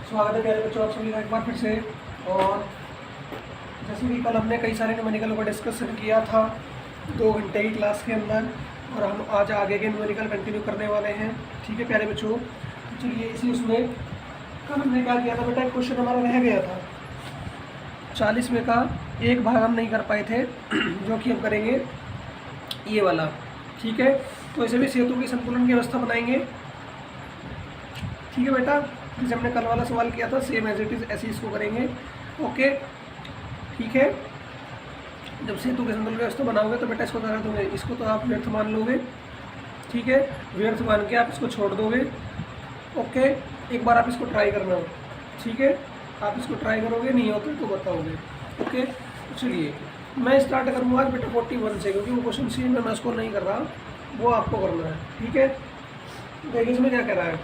स्वागत है प्यारे बच्चों, आप सभी का एक बार फिर से। और जैसे कि कल हमने कई सारे न्यूमेरिकल को डिस्कशन किया था 2 घंटे की क्लास के अंदर, और हम आज आगे के न्यूमेरिकल कंटिन्यू करने वाले हैं। ठीक है प्यारे बच्चों, तो चलिए इसी उसमें कल हमने क्या किया था बेटा, एक क्वेश्चन हमारा रह गया था 40वें का एक भाग हम नहीं कर पाए थे जो कि हम करेंगे ये वाला। ठीक है, तो ऐसे भी सेतु की संतुलन की व्यवस्था बनाएंगे। ठीक है बेटा, जैसे हमने कल वाला सवाल किया था सेम एज इट इज ऐसे इसको करेंगे। ओके ठीक है, जब सेतु के संतुलन की व्यवस्था बनाओगे तो बेटा इसको क्या कर दोगे, इसको तो आप व्यर्थ मान लोगे। ठीक है, व्यर्थ मान के आप इसको छोड़ दोगे। ओके, एक बार आप इसको ट्राई करना। ठीक है, आप इसको ट्राई करोगे, नहीं होता तो बताओगे। ओके, चलिए मैं स्टार्ट करूँगा आज बेटा 41 से, क्योंकि वो क्वेश्चन सी में मैं उसको नहीं कर रहा, वो आपको करना है। ठीक है, देखिए इसमें क्या कह रहा है,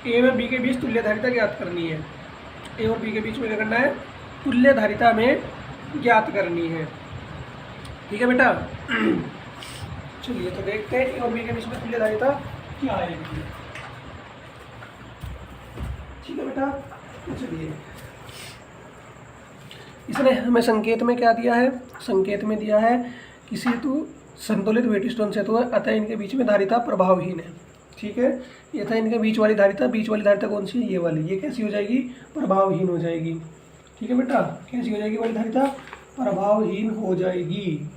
ए व बी के बीच तुल्य धारिता ज्ञात करनी है। ए और बी के बीच में क्या करना है, तुल्य धारिता में ज्ञात करनी है। ठीक है बेटा, चलिए तो देखते हैं ए और बी के बीच में तुल्य धारिता क्या आएगी। ठीक है बेटा, तो चलिए इसने हमें संकेत में क्या दिया है, संकेत में दिया है कि सेतु संतुलित वेटस्टोन सेतु है, अतः इनके बीच में धारिता प्रभावहीन है। ठीक है, ये था इनके बीच वाली धारिता। बीच वाली धारिता कौन सी है, ये वाली। ये कैसी हो जाएगी, प्रभावहीन हो जाएगी। ठीक है बेटा, कैसी हो जाएगी वाली धारिता, प्रभावहीन हो जाएगी।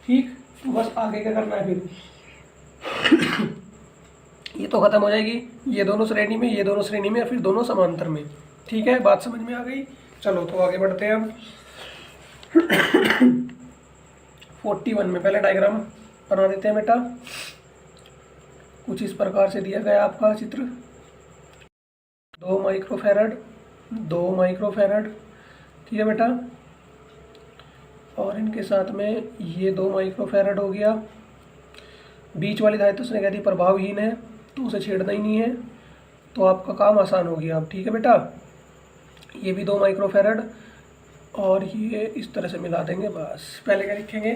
ठीक, तो बस आगे क्या करना है फिर ये तो खत्म हो जाएगी, ये दोनों श्रेणी में, ये दोनों श्रेणी में, फिर दोनों समांतर में। ठीक है, बात समझ में आ गई। चलो तो आगे बढ़ते हैं हम 41 में पहले डायग्राम बना देते हैं बेटा। कुछ इस प्रकार से दिया गया आपका चित्र, 2 माइक्रोफैरड 2 माइक्रोफैरड। ठीक है बेटा, और इनके साथ में ये 2 माइक्रोफैरड हो गया। बीच वाली धारिता उसने कह दी प्रभावहीन है, तो उसे छेड़ना ही नहीं है, तो आपका काम आसान हो गया अब। ठीक है बेटा, ये भी 2 माइक्रोफैरड और ये इस तरह से मिला देंगे। बस पहले क्या लिखेंगे,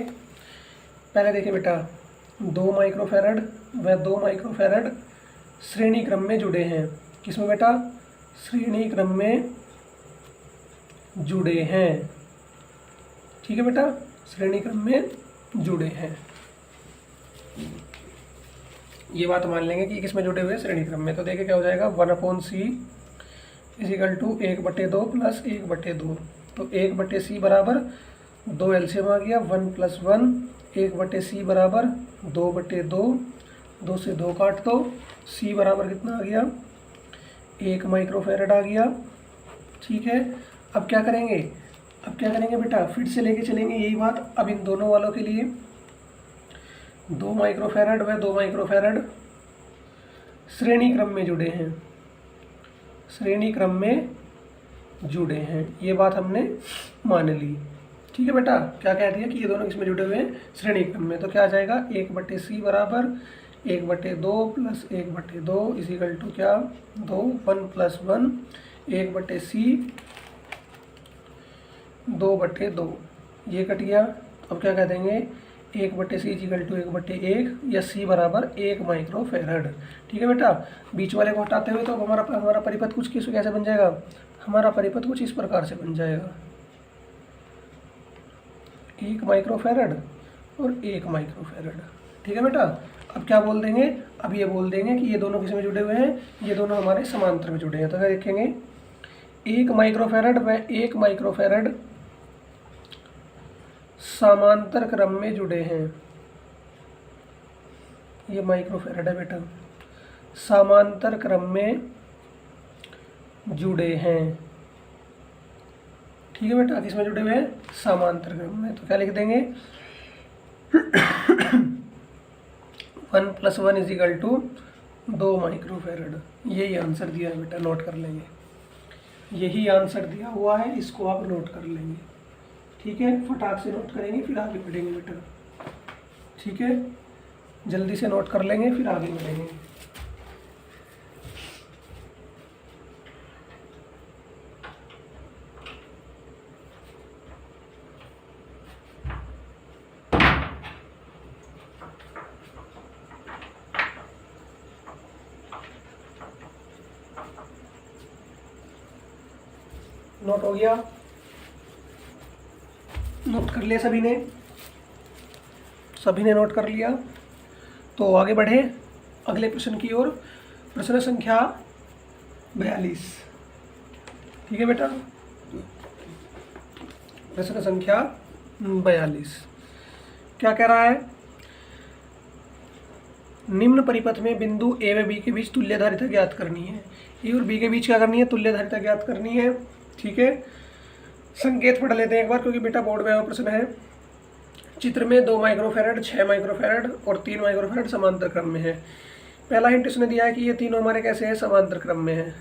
पहले देखिए बेटा 2 माइक्रोफैरड व 2 माइक्रोफैरड श्रेणी क्रम में जुड़े हैं। किसमें बेटा, श्रेणी क्रम में जुड़े हैं। ठीक है बेटा, श्रेणी क्रम में जुड़े हैं। ये बात मान लेंगे कि किसमें जुड़े हुए, श्रेणी क्रम में। तो देखिए क्या हो जाएगा, 1/c = 1/2 + 1/2। तो 1/c बराबर 2 एलसीएम आ गया, 1 + 1 1/c बराबर 2/2, 2 से 2 काट दो, c बराबर कितना आ गया, 1 माइक्रोफैरड आ गया। ठीक है, अब क्या करेंगे, अब क्या करेंगे बेटा, फिर से लेके चलेंगे यही बात अब इन दोनों वालों के लिए। 2 माइक्रोफैरड व 2 माइक्रोफैरड श्रेणी क्रम में जुड़े हैं, श्रेणी क्रम में जुड़े हैं, ये बात हमने मान ली। ठीक है बेटा, क्या कह दिया कि ये दोनों किसमें जुड़े हुए हैं, श्रेणी क्रम में। तो क्या आ जाएगा, 1/c बराबर 1/2 + 1/2 = क्या, 2 1 + 1 1/c 2/2, ये कट गया। अब क्या कह देंगे, 1/c = 1/1 या c बराबर 1 माइक्रोफैरड। ठीक है बेटा, बीच वाले को हटाते हुए तो हमारा परिपथ कुछ कैसे बन जाएगा, हमारा परिपथ कुछ इस प्रकार से बन जाएगा, 1 माइक्रोफैरड और 1 माइक्रोफैरड। ठीक है बेटा, अब क्या बोल देंगे, अब ये बोल देंगे कि ये दोनों किस में जुड़े हुए हैं, ये दोनों हमारे समांतर में जुड़े हैं। तो क्या देखेंगे, 1 माइक्रोफैरड व 1 माइक्रोफैरड समांतर क्रम में जुड़े हैं। ये माइक्रोफैरड है बेटा, समांतर क्रम में जुड़े हैं। ठीक है बेटा, किसमें जुड़े हुए हैं, समांतर क्रम में। तो क्या लिख देंगे, 1 + 1 = 2 माइक्रोफैरड। यही आंसर दिया है बेटा, नोट कर लेंगे, यही आंसर दिया हुआ है, इसको आप नोट कर लेंगे। ठीक है, फटाक से नोट करेंगे फिर आगे बढ़ेंगे बेटा। ठीक है, जल्दी से नोट कर लेंगे फिर आगे बढ़ेंगे। नोट हो गया? नोट कर लिया सभी ने? सभी ने नोट कर लिया। तो आगे बढ़े अगले प्रश्न की ओर। प्रश्न संख्या 42। ठीक है बेटा, प्रश्न संख्या 42 क्या कह रहा है? निम्न परिपथ में बिंदु ए व बी के बीच तुल्यधारिता ज्ञात करनी है। ए और बी के बीच क्या करनी है? तुल्यधारिता ज्ञात करनी है। ठीक है, संकेत पढ़ लेते हैं एक बार, क्योंकि बेटा बोर्ड में प्रश्न है। चित्र में 2 माइक्रोफैरड, 6 माइक्रोफैरड और 3 माइक्रोफैरड समांतर क्रम में है। पहला हिंट उसने दिया है कि ये तीनों हमारे कैसे हैं? समांतर क्रम में है।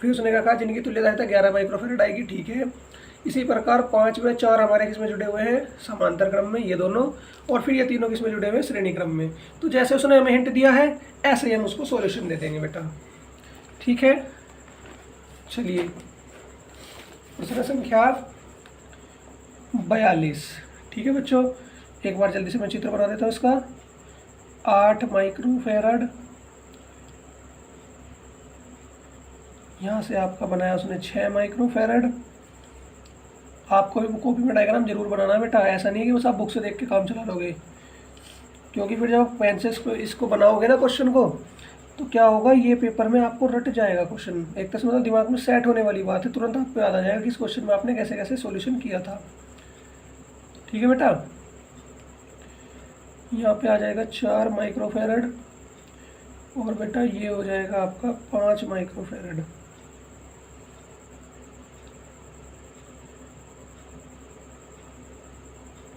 फिर उसने कहा जिनकी तुल्यधारिता 11 माइक्रोफैरड आएगी। ठीक है, इसी प्रकार 5 व 4 हमारे किसमें जुड़े हुए हैं? समांतर क्रम में, ये दोनों। और फिर ये तीनों किसमें जुड़े हुए हैं? श्रेणी क्रम में। तो जैसे उसने हमें हिंट दिया है ऐसे ही हम उसको सॉल्यूशन दे देंगे बेटा। ठीक है, चलिए प्रश्न संख्या 42। ठीक है बच्चों, एक बार जल्दी से मैं चित्र बना देता हूँ इसका। 8 माइक्रोफैरड, यहाँ से आपका बनाया उसने 6 माइक्रोफैरड। आपको भी कॉपी में डायग्राम जरूर बनाना है बेटा, ऐसा नहीं है कि बस आप बुक से देख के काम चला लोगे, क्योंकि फिर जब आप पेन से इसको बनाओगे ना क्वेश्चन को, तो क्या होगा, ये पेपर में आपको रट जाएगा क्वेश्चन। एक तरह से मतलब दिमाग में सेट होने वाली बात है, तुरंत आपको याद आ जाएगा कि इस क्वेश्चन में आपने कैसे कैसे सॉल्यूशन किया था। ठीक है बेटा, यहाँ पे आ जाएगा 4 माइक्रोफैरड और बेटा ये हो जाएगा आपका 5 माइक्रोफैरड।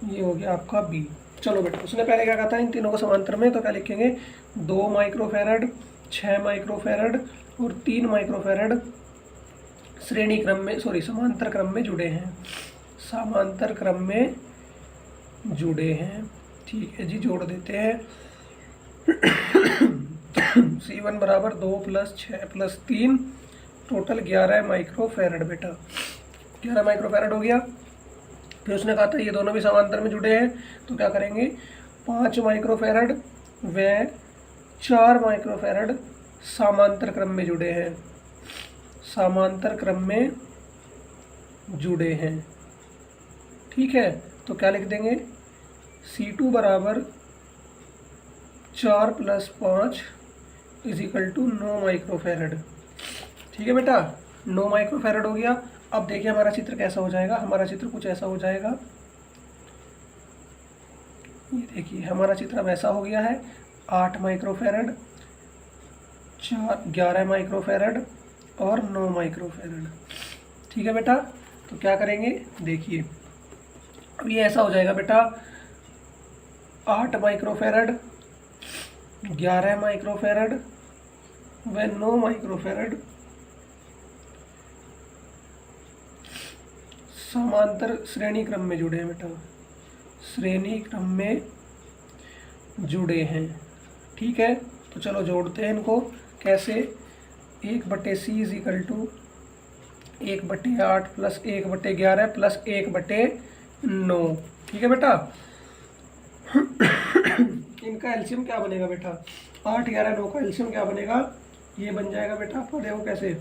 ये हो गया आपका बी। चलो बेटा, उसने पहले क्या कहा था इन तीनों को समांतर में, तो क्या लिखेंगे? 2 माइक्रोफैरड, 6 माइक्रोफैरड और 3 माइक्रोफैरड श्रेणी क्रम में, सॉरी समांतर क्रम में जुड़े हैं। समांतर क्रम में जुड़े हैं। ठीक है जी, जोड़ देते हैं। C1 बराबर 2 + 6 + 3 टोटल 11 माइक्रोफैरड बेटा। 11 माइक्रोफैरड हो गया। फिर उसने कहा था ये दोनों भी समांतर में जुड़े हैं, तो क्या करेंगे? 5 माइक्रोफैरड व 4 माइक्रोफैरड समांतर क्रम में जुड़े हैं। समांतर क्रम में जुड़े हैं। ठीक है, तो क्या लिख देंगे? C2 बराबर 4 + 5 = 9 माइक्रोफैरड। ठीक है बेटा, 9 माइक्रोफैरड हो गया। अब देखिए हमारा चित्र कैसा हो जाएगा। हमारा चित्र कुछ ऐसा हो जाएगा, ये देखिए हमारा चित्र अब ऐसा हो गया है। 8 माइक्रोफैरड, 11 माइक्रोफैरड और 9 माइक्रोफैरड। ठीक है बेटा, तो क्या करेंगे? देखिए अब ये ऐसा हो जाएगा बेटा, 8 माइक्रोफैरड, 11 माइक्रोफैरड व 9 माइक्रोफैरड समांतर श्रेणी क्रम में जुड़े हैं बेटा। श्रेणी क्रम में जुड़े हैं। ठीक है, तो चलो जोड़ते हैं इनको। कैसे? 1/C = 1/8 + 1/11 + 1/9। ठीक है बेटा, इनका एलसीएम क्या बनेगा बेटा? 8, 11, 9 का एलसीएम क्या बनेगा? ये बन जाएगा बेटा, आपको देखो कैसे।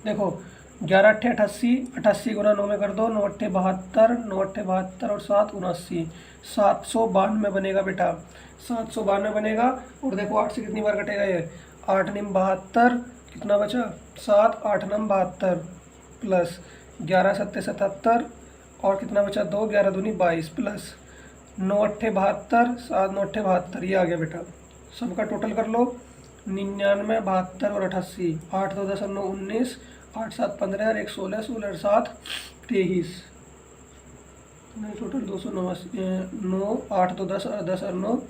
देखो 11 × 8 = 88, 88 × 9 में कर दो, 9 × 8 = 72, 9 × 8 = 72 और 7 × 79, 792 बनेगा बेटा। 792 बनेगा। और देखो 8 से कितनी बार कटेगा ये? 8 × 9 = 72, कितना बचा? 7, 8 × 9 = 72 प्लस 11 × 7 = 77 और कितना बचा? 2, 11 दूनी 22 प्लस 9 × 8 = 72, 7, 9 × 8 = 72। ये आ गया बेटा। सबका टोटल कर लो, 99, 72 और 88, 8, 2, 10 और 9, 19, 8, 7, 15 और 1, 16, 16 और 7, 23, नहीं टोटल 209, 8, 2, 10 और 10 और 9,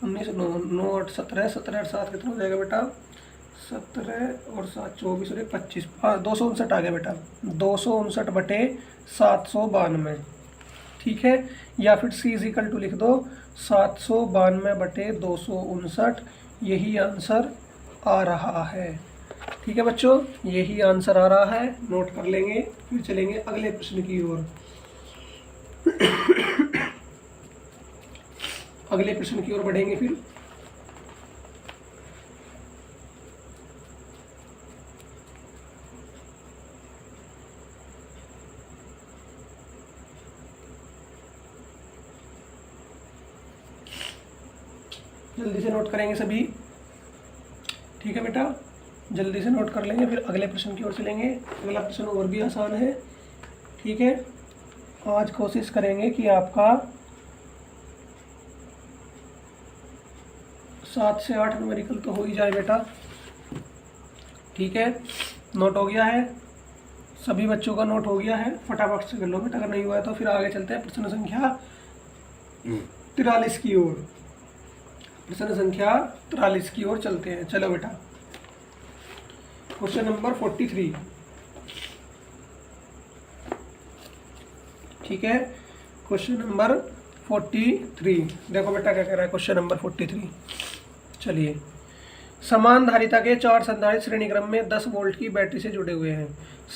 19, 9, 9, 8, 17, 17 और 7 कितना हो जाएगा बेटा? 17 और 7, 24 और 1, 25, 259 आ गया बेटा। 259/792। ठीक है, या फिर C = लिख दो 792/259। यही आंसर आ रहा है। ठीक है बच्चों, यही आंसर आ रहा है। नोट कर लेंगे, फिर चलेंगे अगले प्रश्न की ओर। अगले प्रश्न की ओर बढ़ेंगे। फिर जल्दी से नोट करेंगे सभी, ठीक है बेटा, जल्दी से नोट कर लेंगे, फिर अगले प्रश्न की ओर चलेंगे। अगला प्रश्न और भी आसान है, ठीक है। आज कोशिश करेंगे कि आपका 7 से 8 न्यूमेरिकल तो हो ही जाए बेटा, ठीक है। नोट हो गया है, सभी बच्चों का नोट हो गया है, फटाफट से कर लो बेटा, अगर नहीं हुआ है तो फिर आगे चलते हैं प्रश्न संख्या 43 की ओर। प्रश्न संख्या 43 की ओर चलते हैं, चलो बेटा। क्वेश्चन नंबर 43, ठीक है। क्वेश्चन नंबर 43, देखो बेटा क्या कह रहा है क्वेश्चन नंबर 43। चलिए, समान धारिता के 4 संधारित्र श्रेणी क्रम में 10 वोल्ट की बैटरी से जुड़े हुए हैं।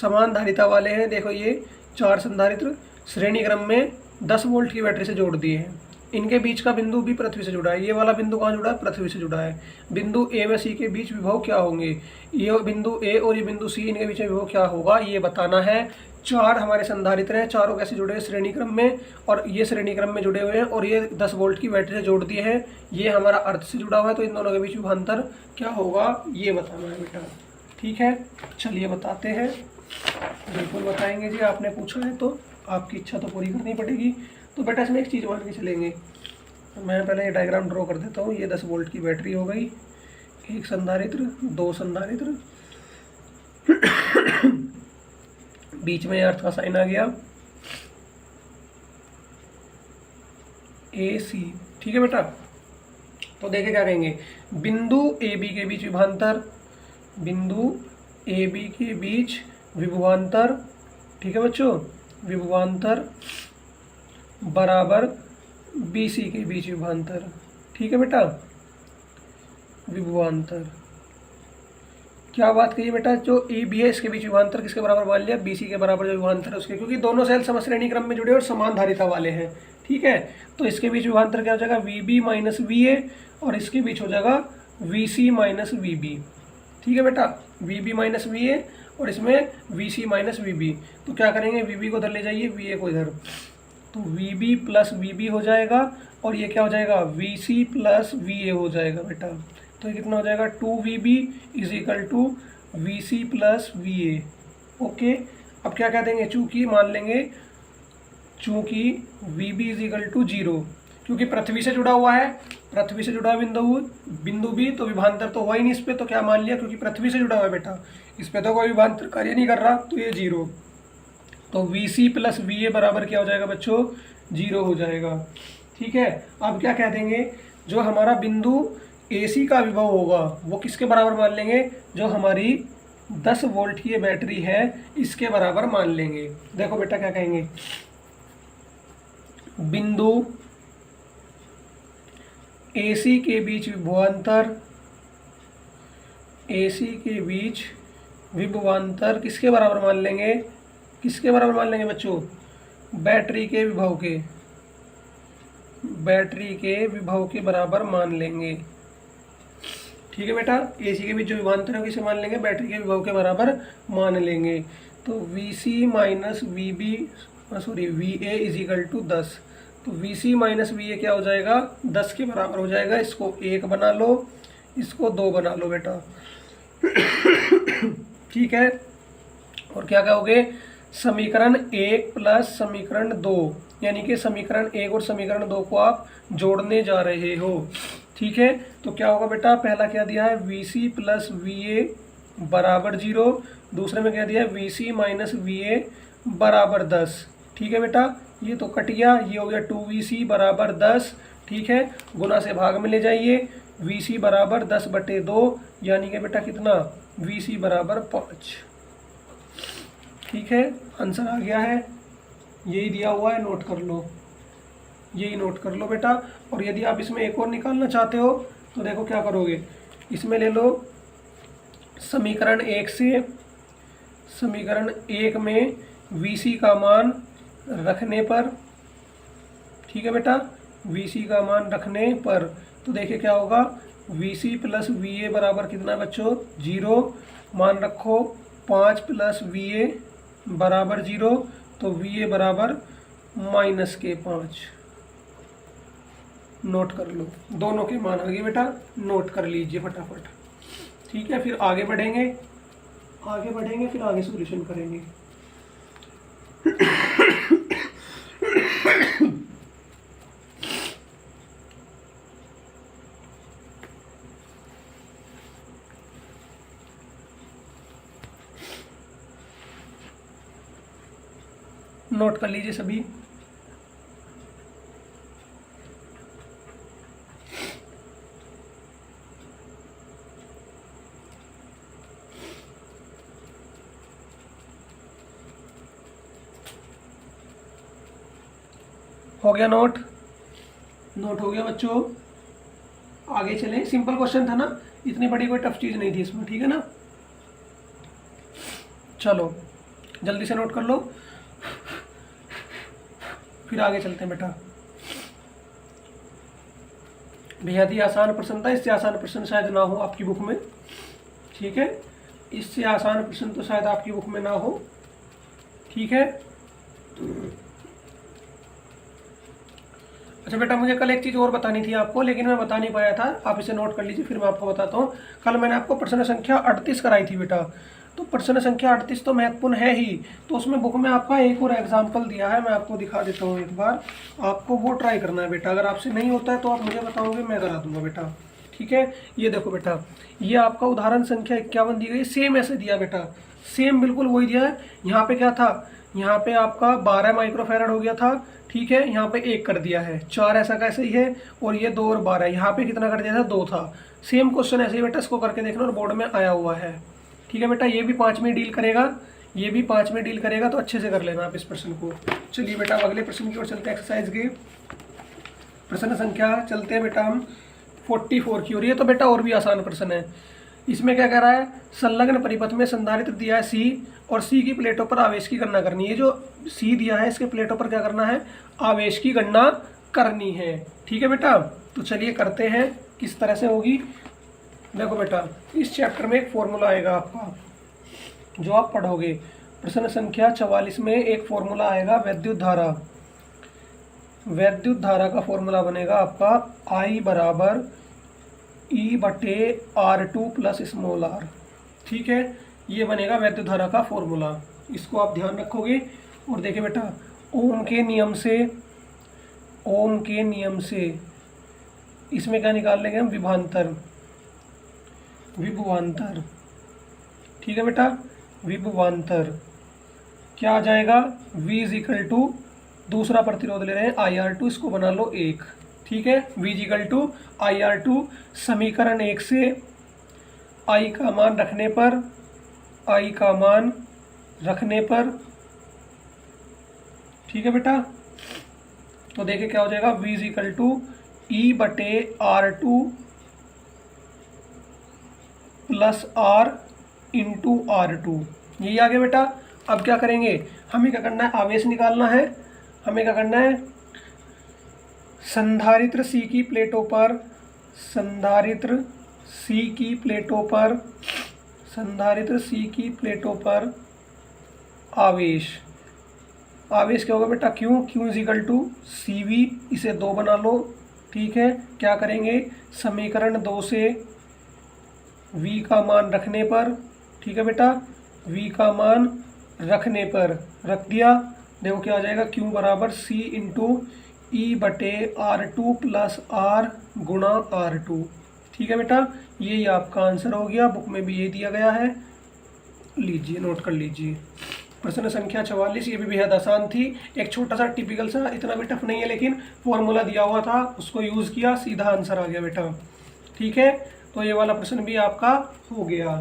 समान धारिता वाले हैं, देखो ये 4 संधारित्र श्रेणी क्रम में 10 वोल्ट की बैटरी से जोड़ दिए हैं। इनके बीच का बिंदु भी पृथ्वी से जुड़ा है। ये वाला बिंदु कहाँ जुड़ा है? पृथ्वी से जुड़ा है। बिंदु ए व सी के बीच विभव क्या होंगे? ये बिंदु ए और ये बिंदु सी, इनके बीच में विभव क्या होगा ये बताना है। 4 हमारे संधारित्र हैं, चारों कैसे जुड़े हैं? श्रेणी क्रम में, और ये श्रेणी क्रम में जुड़े हुए हैं, और ये 10 वोल्ट की बैटरी से जोड़ दिए हैं। ये हमारा अर्थ से जुड़ा हुआ है, तो इन दोनों के बीच विभवांतर क्या होगा ये बताना है बेटा, ठीक है। चलिए बताते हैं, बिल्कुल बताएंगे जी, आपने पूछा है तो आपकी इच्छा तो पूरी करनी पड़ेगी। तो बेटा इसमें एक चीज़ मान के चलेंगे, मैं पहले ये डायग्राम ड्रॉ कर देता हूँ। ये 10 वोल्ट की बैटरी हो गई, एक संधारित्र, 2 संधारित्र, बीच में अर्थ का साइन आ गया, ए सी, ठीक है बेटा। तो देखे क्या कहेंगे, बिंदु ए बी के बीच विभवांतर, बिंदु ए बी के बीच विभवांतर, ठीक है बच्चों, विभवांतर बराबर बी सी के बीच विभवांतर, ठीक है बेटा, विभवांतर। क्या बात कही बेटा, जो ए बी है इसके बीच विभवांतर किसके बराबर मान लिया? बी सी के बराबर जो विभवांतर है उसके, क्योंकि दोनों सेल समश्रेणी क्रम में जुड़े और समान धारिता वाले हैं, ठीक है। तो इसके बीच विभवांतर क्या हो जाएगा? V B minus V A, और इसके बीच हो जाएगा V C minus V B, ठीक है बेटा, V B minus V A और इसमें V C minus V B. तो क्या करेंगे, वी बी को इधर ले जाइए, वी ए को इधर, तो V B plus V B हो जाएगा, और ये क्या हो जाएगा? V C plus V A हो जाएगा बेटा। तो ये कितना हो जाएगा? 2VB is equal to V C plus V A, okay. अब क्या कह देंगे, चूंकि मान लेंगे, चूंकि V B is equal to 0, क्योंकि पृथ्वी से जुड़ा हुआ है, पृथ्वी से जुड़ा बिंदु भी, तो विभवांतर तो हुआ ही नहीं इस पर, तो क्या मान लिया, क्योंकि पृथ्वी से जुड़ा हुआ है बेटा, इस पर तो कोई विभवांतर कार्य नहीं कर रहा, तो ये 0। तो V C plus V A बराबर क्या हो जाएगा बच्चों? 0 हो जाएगा, ठीक है। अब क्या कह देंगे, जो हमारा बिंदु ए सी का विभव होगा वो किसके बराबर मान लेंगे? जो हमारी 10 वोल्ट की ये बैटरी है इसके बराबर मान लेंगे। देखो बेटा क्या कहेंगे, बिंदु ए सी के बीच विभवांतर, ए सी के बीच विभवांतर किसके बराबर मान लेंगे? किसके बराबर मान लेंगे बच्चों? बैटरी के विभव के, बैटरी के विभव के बराबर मान लेंगे, ठीक है बेटा। एसी के बीच जो विभवांतर है किसे मान लेंगे? बैटरी के विभव के बराबर मान लेंगे। तो V C minus V B, sorry V A is equal to 10। तो V C minus V A क्या हो जाएगा? 10 के बराबर हो जाएगा। इसको 1 बना लो, इसको 2 बना लो बेटा, ठीक है। और क्या कहोगे, समीकरण 1 प्लस समीकरण 2, यानी कि समीकरण 1 और समीकरण 2 को आप जोड़ने जा रहे हो, ठीक है। तो क्या होगा बेटा, पहला क्या दिया है, V C plus V A बराबर 0, दूसरे में क्या दिया है, V C minus V A बराबर 10, ठीक है बेटा। ये तो कट गया, ये हो गया 2VC बराबर 10, ठीक है। गुना से भाग में ले जाइए, VC बराबर 10/2, यानी कि बेटा कितना, VC बराबर 5, ठीक है। आंसर आ गया है, यही दिया हुआ है, नोट कर लो, यही नोट कर लो बेटा। और यदि आप इसमें एक और निकालना चाहते हो तो देखो क्या करोगे, इसमें ले लो समीकरण 1 से, समीकरण 1 में VC का मान रखने पर, ठीक है बेटा, VC का मान रखने पर, तो देखिए क्या होगा, VC प्लस VA बराबर कितना बच्चों, 0, मान रखो 5 प्लस VA बराबर 0, तो VA बराबर -5, नोट कर लो, दोनों के मान आ गए बेटा, नोट कर लीजिए फटाफट। ठीक है, फिर आगे बढ़ेंगे, फिर आगे सॉल्यूशन करेंगे। नोट कर लीजिए सभी। हो गया नोट हो गया बच्चों। आगे चलें, सिंपल क्वेश्चन था ना, इतनी बड़ी कोई टफ चीज नहीं थी इसमें, ठीक है ना। चलो जल्दी से नोट कर लो, फिर आगे चलते हैं बेटा। बेहद ही आसान प्रश्न था, इससे आसान प्रश्न शायद ना हो आपकी बुक में। ठीक है, इससे आसान प्रश्न तो शायद आपकी बुक में ना हो। ठीक है, अच्छा बेटा, मुझे कल एक चीज़ और बतानी थी आपको, लेकिन मैं बता नहीं पाया था। आप इसे नोट कर लीजिए, फिर मैं आपको बताता हूँ। कल मैंने आपको प्रश्न संख्या 38 कराई थी बेटा, तो प्रश्न संख्या 38 तो महत्वपूर्ण है ही, तो उसमें बुक में आपका एक और एग्जाम्पल दिया है, मैं आपको दिखा देता हूँ एक बार। आपको वो ट्राई करना है बेटा, अगर आपसे नहीं होता है तो आप मुझे बताओगे, मैं करा दूंगा बेटा। ठीक है, ये देखो बेटा, ये आपका उदाहरण संख्या 51 दी गई, सेम ऐसे दिया बेटा, सेम बिल्कुल वही दिया है। यहाँ पे क्या था, यहाँ पे आपका 12 माइक्रोफेराड हो गया था। ठीक है, यहाँ पे 1 कर दिया है, 4 ऐसा कैसे ही है, और ये 2 और 12, यहाँ पे कितना कर दिया था, 2 था। सेम क्वेश्चन ऐसे ही बेटा, इसको करके देखना, और बोर्ड में आया हुआ है। ठीक है बेटा, ये भी 5 में डील करेगा, ये भी 5 में डील करेगा, तो अच्छे से कर लेना आप इस प्रश्न को। चलिए बेटा, अब अगले प्रश्न की ओर चलते हैं, एक्सरसाइज के प्रश्न संख्या चलते हैं बेटा हम 44 की ओर। ये तो बेटा और भी आसान प्रश्न है। इसमें क्या कह रहा है, संलग्न परिपथ में संधारित्र दिया है C, और C की प्लेटों पर आवेश की गणना करनी है। जो C दिया है, इसके प्लेटों पर क्या करना है, आवेश की गणना करनी है। ठीक है बेटा, तो चलिए करते हैं, किस तरह से होगी। देखो बेटा, इस चैप्टर में एक फॉर्मूला आएगा आपका, जो आप पढ़ोगे। प्रश्न संख्या 44 में एक फॉर्मूला आएगा, वैद्युत धारा का फॉर्मूला बनेगा आपका I बराबर E/R2 प्लस स्मॉल r। ठीक है, ये बनेगा वैद्युत धारा का फॉर्मूला, इसको आप ध्यान रखोगे। और देखिए बेटा, ओम के नियम से इसमें क्या निकाल लेंगे हम, विभवांतर। ठीक है बेटा, विभवांतर क्या आ जाएगा, V इक्वल टू, दूसरा प्रतिरोध ले रहे हैं IR2, इसको बना लो 1। ठीक है, V इक्वल टू IR2, समीकरण 1 से I का मान रखने पर, ठीक है बेटा, तो देखिए क्या हो जाएगा, V equal to E/R2 plus R into R2, यही आ गया बेटा। अब क्या करेंगे, हमें क्या करना है, आवेश निकालना है। हमें क्या करना है, संधारित्र C की प्लेटों पर आवेश क्या होगा बेटा, Q is equal to CV, इसे 2 बना लो। ठीक है, क्या करेंगे, समीकरण 2 से V का मान रखने पर, ठीक है बेटा, V का मान रखने पर रख दिया। देखो क्या आ जाएगा, Q बराबर C into E/R2 plus R गुणा R2। ठीक है बेटा, ये आपका आंसर हो गया, बुक में भी ये दिया गया है, लीजिए नोट कर लीजिए। प्रश्न संख्या 44, ये भी बेहद आसान थी, एक छोटा सा टिपिकल सा, इतना भी टफ नहीं है, लेकिन फॉर्मूला दिया हुआ था, उसको यूज़ किया, सीधा आंसर आ गया बेटा। ठीक है, तो ये वाला प्रश्न भी आपका हो गया,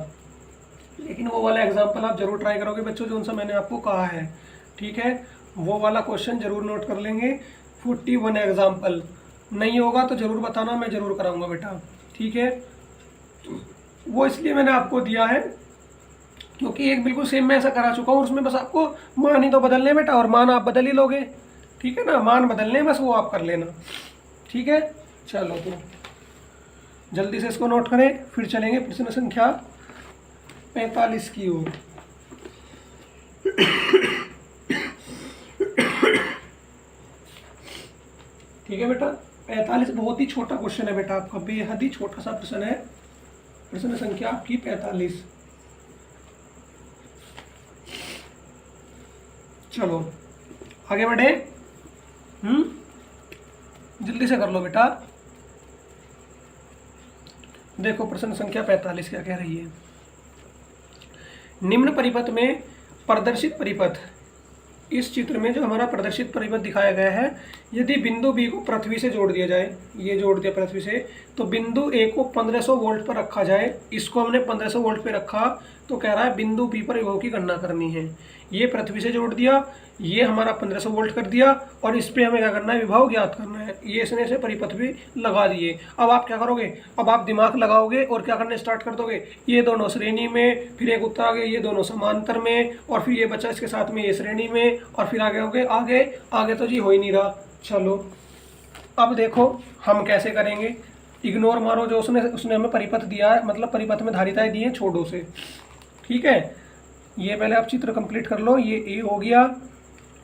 लेकिन वो वाला एग्जाम्पल आप जरूर ट्राई करोगे बच्चों, जो सा मैंने आपको कहा है। ठीक है, वो वाला क्वेश्चन जरूर नोट कर लेंगे। 41 एग्जाम्पल नहीं होगा तो ज़रूर बताना, मैं ज़रूर कराऊंगा बेटा। ठीक है, वो इसलिए मैंने आपको दिया है क्योंकि एक बिल्कुल सेम मैं ऐसा करा चुका हूँ, उसमें बस आपको मान ही तो बदलने बेटा, और मान आप बदल ही लोगे। ठीक है ना, मान बदलने बस, वो आप कर लेना। ठीक है, चलो तो जल्दी से इसको नोट करें, फिर चलेंगे प्रश्न संख्या 45 की ओर। ठीक है बेटा, 45 बहुत ही छोटा क्वेश्चन है बेटा आपका, बेहद ही छोटा सा प्रश्न है। प्रश्न संख्या आपकी 45। चलो आगे बढ़े। जल्दी से कर लो बेटा। देखो प्रश्न संख्या 45 क्या कह रही है। निम्न परिपथ में प्रदर्शित परिपथ, इस चित्र में जो हमारा प्रदर्शित परिपथ दिखाया गया है, यदि बिंदु बी को पृथ्वी से जोड़ दिया जाए, ये जोड़ दिया पृथ्वी से, तो बिंदु ए को 1500 वोल्ट पर रखा जाए। इसको हमने 1500 वोल्ट पे रखा, तो कह रहा है बिंदु बी पर विभव की गणना करनी है। ये पृथ्वी से जोड़ दिया, ये हमारा 1500 वोल्ट कर दिया, और इस पे हमें क्या करना है, विभव ज्ञात करना है। ये इसने से परिपथ भी लगा दिए। अब आप क्या करोगे, अब आप दिमाग लगाओगे और क्या करने स्टार्ट कर दोगे। ये दोनों श्रेणी में, फिर एक उत्तर आगे, ये दोनों समांतर में, और फिर ये बचा इसके साथ में ये श्रेणी में, और फिर आगे होगे आगे आगे तो जी हो ही नहीं रहा। चलो अब देखो हम कैसे करेंगे। इग्नोर मारो जो उसने हमें परिपथ दिया है, मतलब परिपथ में धारिताएं दी हैं छोड़ो से। ठीक है, ये पहले आप चित्र कंप्लीट कर लो। ये ए हो गया,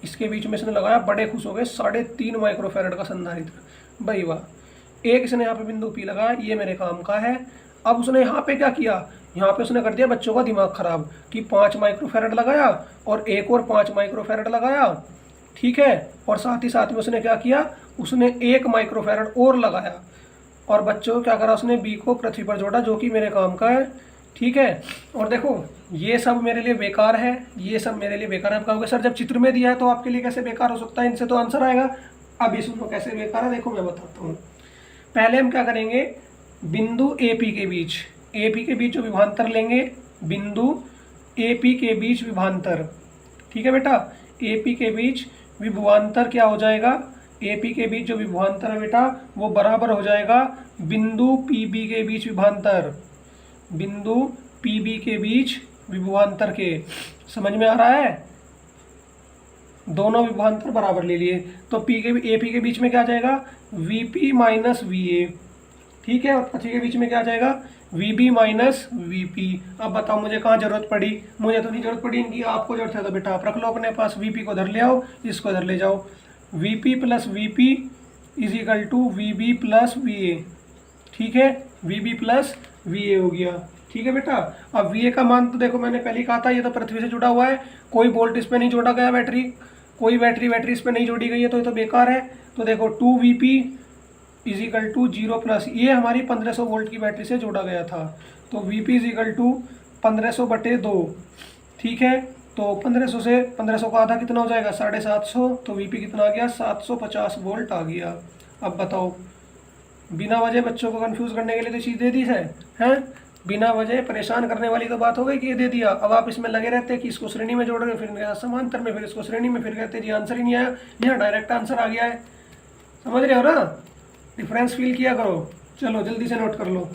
इसके बीच में इसने लगाया, बड़े खुश हो गए, 3.5 माइक्रोफैरड का संधारित्र। भाई वाह। एक इसने यहाँ पे बिंदु पी लगाया, ये मेरे काम का है। अब उसने यहाँ पे क्या किया, यहाँ पे उसने कर दिया बच्चों का दिमाग खराब कि 5 माइक्रोफैरड लगाया और एक और 5 माइक्रोफैरड लगाया। ठीक है, और साथ ही साथ में उसने क्या किया, उसने 1 माइक्रोफैरड और लगाया, और बच्चों क्या करा, उसने बी को पृथ्वी पर जोड़ा, जो कि मेरे काम का है। ठीक है, और देखो ये सब मेरे लिए बेकार है, ये सब मेरे लिए बेकार है। आप कहोगे सर जब चित्र में दिया है तो आपके लिए कैसे बेकार हो सकता है, इनसे तो आंसर आएगा। अभी सुनो कैसे बेकार है, देखो मैं बताता हूँ। पहले हम क्या करेंगे, बिंदु ए पी के बीच, ए पी के बीच जो विभवांतर लेंगे, बिंदु ए पी के बीच विभवांतर। ठीक है बेटा, ए पी के बीच विभवांतर क्या हो जाएगा, ए पी के बीच जो विभवांतर है बेटा वो बराबर हो जाएगा बिंदु पी बी के बीच विभवांतर, बिंदु पी बी के बीच विभवांतर के। समझ में आ रहा है, दोनों विभवांतर बराबर ले लिए, तो पी के ए पी के बीच में क्या आ जाएगा, V P minus V A. ठीक है, और पृथ्वी के बीच में क्या आ जाएगा, V B minus V P. अब बताओ मुझे कहाँ जरूरत पड़ी, मुझे तो नहीं जरूरत पड़ी इनकी, आपको जरूरत है तो बेटा आप रख लो अपने पास। वी पी को धर ले आओ, इसको धर ले जाओ। V P plus V P is equal to V B plus V A. ठीक है, V B plus V A हो गया। ठीक है बेटा, अब वी ए का मान तो देखो मैंने पहले ही कहा था, ये तो पृथ्वी से जुड़ा हुआ है, कोई वोल्ट इस पर नहीं जोड़ा गया, बैटरी कोई बैटरी इस पर नहीं जोड़ी गई है, तो ये तो बेकार है। तो देखो 2 V P is equal to 0 plus, ये हमारी 1500 वोल्ट की बैटरी से जोड़ा गया था, तो V P is equal to 1500/2। ठीक है, तो 1500 से 1500 का आधा कितना हो जाएगा, 750, तो वी पी कितना आ गया, 750 वोल्ट आ गया। अब बताओ, बिना वजह बच्चों को कंफ्यूज करने के लिए तो चीज़ दे दी है, हैं? बिना वजह परेशान करने वाली तो बात हो गई कि ये दे दिया। अब आप इसमें लगे रहते हैं कि इसको श्रेणी में जोड़ रहे, फिर समांतर में, फिर इसको श्रेणी में, फिर कहते हैं जी आंसर ही नहीं आया। यहाँ डायरेक्ट आंसर आ गया है, समझ रहे हो ना, डिफरेंस फील किया करो। चलो जल्दी से नोट कर लो,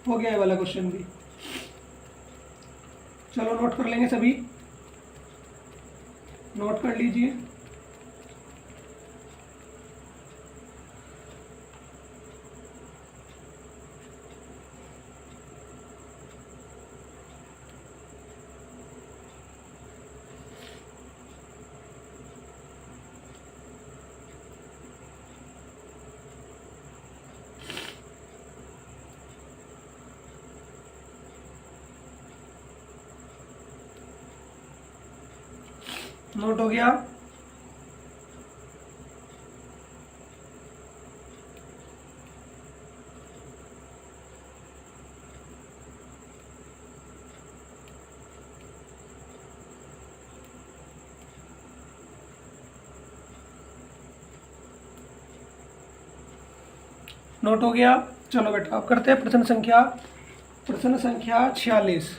हो गया ये वाला क्वेश्चन भी। चलो नोट कर लेंगे सभी, नोट कर लीजिए। नोट हो गया, नोट हो गया। चलो बेटा अब करते हैं प्रश्न संख्या 46।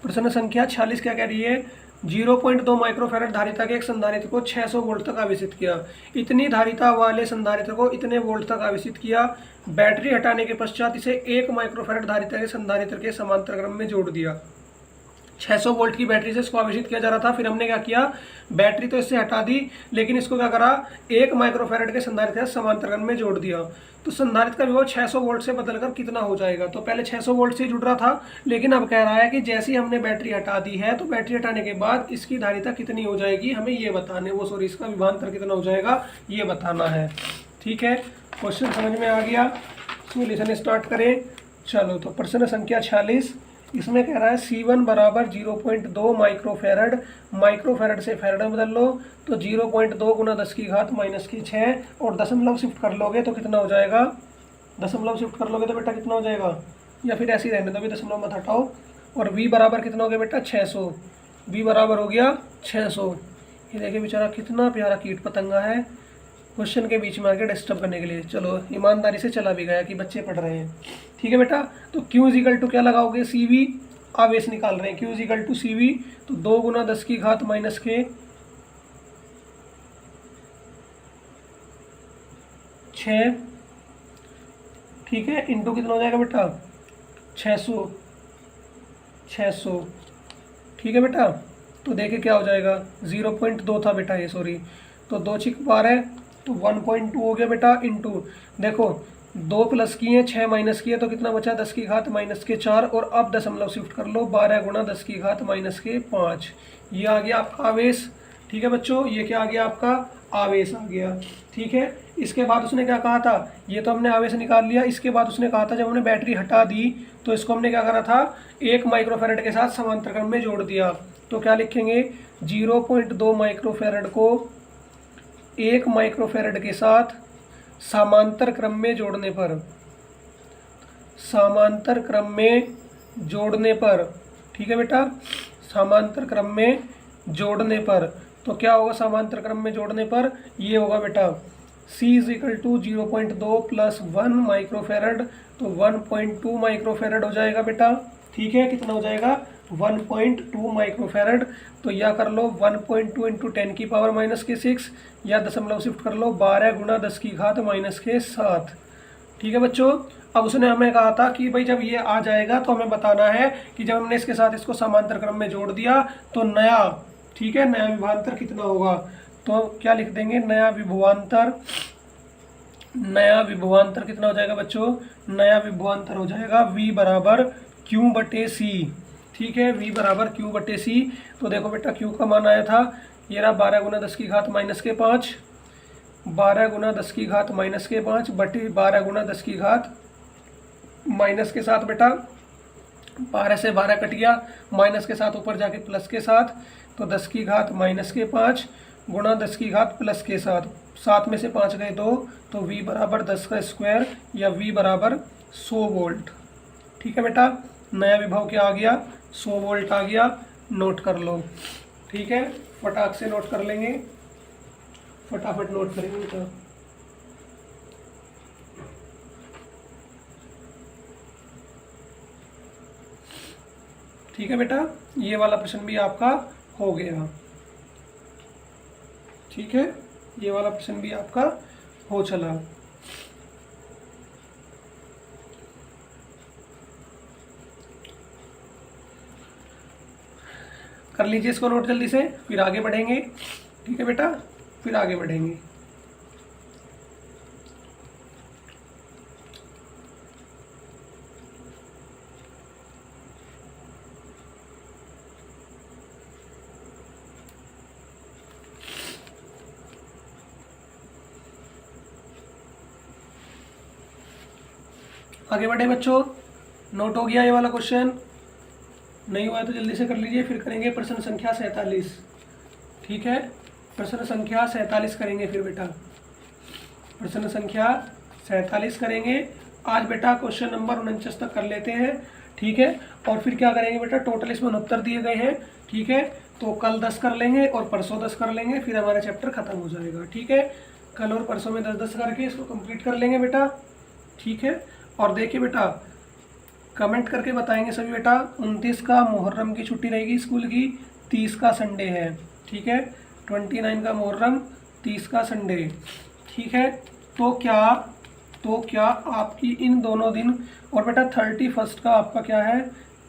प्रश्न संख्या 46 क्या कह रही है, 0.2 माइक्रोफैरड धारिता के एक संधारित्र को 600 वोल्ट तक आवेशित किया। इतनी धारिता वाले संधारित्र को इतने वोल्ट तक आवेशित किया। बैटरी हटाने के पश्चात इसे 1 माइक्रोफैरड धारिता के संधारित्र के समांतर क्रम में जोड़ दिया। 600 वोल्ट की बैटरी से इसको आवेशित किया जा रहा था, फिर हमने क्या किया, बैटरी तो इससे हटा दी, लेकिन इसको क्या करा, 1 माइक्रोफैरड के संधारित्र समांतर क्रम में जोड़ दिया। तो संधारित्र का विभव 600 वोल्ट से बदलकर कितना हो जाएगा, तो पहले 600 वोल्ट से जुड़ रहा था, लेकिन अब कह रहा है कि जैसे ही हमने बैटरी हटा दी है, तो बैटरी हटाने के बाद इसकी धारिता कितनी हो जाएगी, हमें ये बताने, इसका विभवांतर कितना हो जाएगा ये बताना है। ठीक है, क्वेश्चन समझ में आ गया, सॉल्यूशन स्टार्ट करें। चलो तो प्रश्न संख्या 46, इसमें कह रहा है C1 बराबर 0.2 माइक्रोफेरड, माइक्रोफेरड से फेरड में बदल लो तो 0.2 गुना 10 की घात -6 और दशमलव शिफ्ट कर लोगे तो कितना हो जाएगा, दशमलव शिफ्ट कर लोगे तो बेटा कितना हो जाएगा, या फिर ऐसे ही रहने दो, अभी दशमलव मत हटाओ। और V बराबर कितना हो गया बेटा 600, V बराबर हो गया 600। ये देखिए बेचारा कितना प्यारा कीट पतंगा है, क्वेश्चन के बीच में आके डिस्टर्ब करने के लिए। चलो ईमानदारी से चला भी गया कि बच्चे पढ़ रहे हैं, ठीक है बेटा। तो Q इजिकल टू क्या लगाओगे, CV, आवेश निकाल रहे हैं, Q इजिकल टू CV, तो 2 गुना 10 की घात -6, ठीक है, इंटू कितना हो जाएगा बेटा 600, ठीक है बेटा। तो देखिए क्या हो जाएगा, 0.2 था बेटा ये, सॉरी, तो 2 6 12 तो 1.2 हो गया बेटा, इंटू देखो 2 प्लस किए 6 माइनस किए तो कितना बचा 10 की घात -4, और अब दशमलव शिफ्ट कर लो 12 गुना 10 की घात -5, ये आ गया आपका आवेश, ठीक है बच्चों, ये क्या आ गया आपका आवेश आ गया, ठीक है। इसके बाद उसने क्या कहा था, ये तो हमने आवेश निकाल लिया, इसके बाद उसने कहा था जब हमने बैटरी हटा दी तो इसको हमने क्या करा था, 1 माइक्रोफेरड के साथ समांतर क्रम में जोड़ दिया। तो क्या लिखेंगे, 0.2 माइक्रोफेरड को 1 माइक्रोफेरड के साथ समांतर क्रम में जोड़ने पर, समांतर क्रम में जोड़ने पर, ठीक है बेटा, समांतर क्रम में जोड़ने पर, तो क्या होगा समांतर क्रम में जोड़ने पर, ये होगा बेटा C is equal to 0.2 plus 1 microfarad, तो 1.2 माइक्रोफेरड हो जाएगा बेटा, ठीक है, कितना हो जाएगा 1.2 माइक्रोफेरड। तो या कर लो 1.2 इंटू 10 की पावर -6, या दशमलव शिफ्ट कर लो 12 गुना 10 की घात -7, ठीक है बच्चों। अब उसने हमें कहा था कि भाई जब ये आ जाएगा तो हमें बताना है कि जब हमने इसके साथ इसको समांतर क्रम में जोड़ दिया तो नया, ठीक है, नया विभवांतर कितना होगा। तो क्या लिख देंगे, नया विभवांतर, नया विभवांतर कितना हो जाएगा बच्चों, नया विभवांतर हो जाएगा V बराबर Q/C, ठीक है, V बराबर Q/C। तो देखो बेटा Q का मान आया था, ये रहा 12 गुना 10 की घात -5, 12 गुना 10 की घात -5 बटे 12 गुना 10 की घात माइनस के साथ बेटा, 12 से 12 कट गया, माइनस के साथ ऊपर जाके प्लस के साथ, तो 10 की घात -5 गुणा 10 की घात +7, 7 में से 5 गए 2, तो V बराबर 10 का स्क्वायर, या V बराबर 100 वोल्ट, ठीक है बेटा। नया विभव क्या आ गया, 100 वोल्ट आ गया, नोट कर लो, ठीक है, फटाक से नोट कर लेंगे, फटाफट नोट करेंगे बेटा। ठीक है बेटा, ये वाला प्रश्न भी आपका हो गया, ठीक है, ये वाला प्रश्न भी आपका हो चला। कर लीजिए इसको नोट जल्दी से, फिर आगे बढ़ेंगे, ठीक है बेटा, फिर आगे बढ़ेंगे। आगे बढ़े बच्चों, नोट हो गया ये वाला क्वेश्चन, नहीं हुआ है तो जल्दी से कर लीजिए। फिर करेंगे प्रश्न संख्या 47, ठीक है, प्रश्न संख्या 47 करेंगे फिर बेटा, प्रश्न संख्या 47 करेंगे आज बेटा। क्वेश्चन नंबर 49 तक कर लेते हैं, ठीक है, और फिर क्या करेंगे बेटा, टोटल इसमें 69 दिए गए हैं, ठीक है, तो कल 10 कर लेंगे और परसों 10 कर लेंगे, फिर हमारा चैप्टर खत्म हो जाएगा, ठीक है। कल और परसों में 10-10 करके इसको कंप्लीट कर लेंगे बेटा, ठीक है। और देखिए बेटा, कमेंट करके बताएंगे सभी बेटा, 29 का मुहर्रम की छुट्टी रहेगी स्कूल की, 30 का संडे है, ठीक है, 29 का मुहर्रम, 30 का संडे, ठीक है। तो क्या आपकी इन दोनों दिन, और बेटा 31 का आपका क्या है,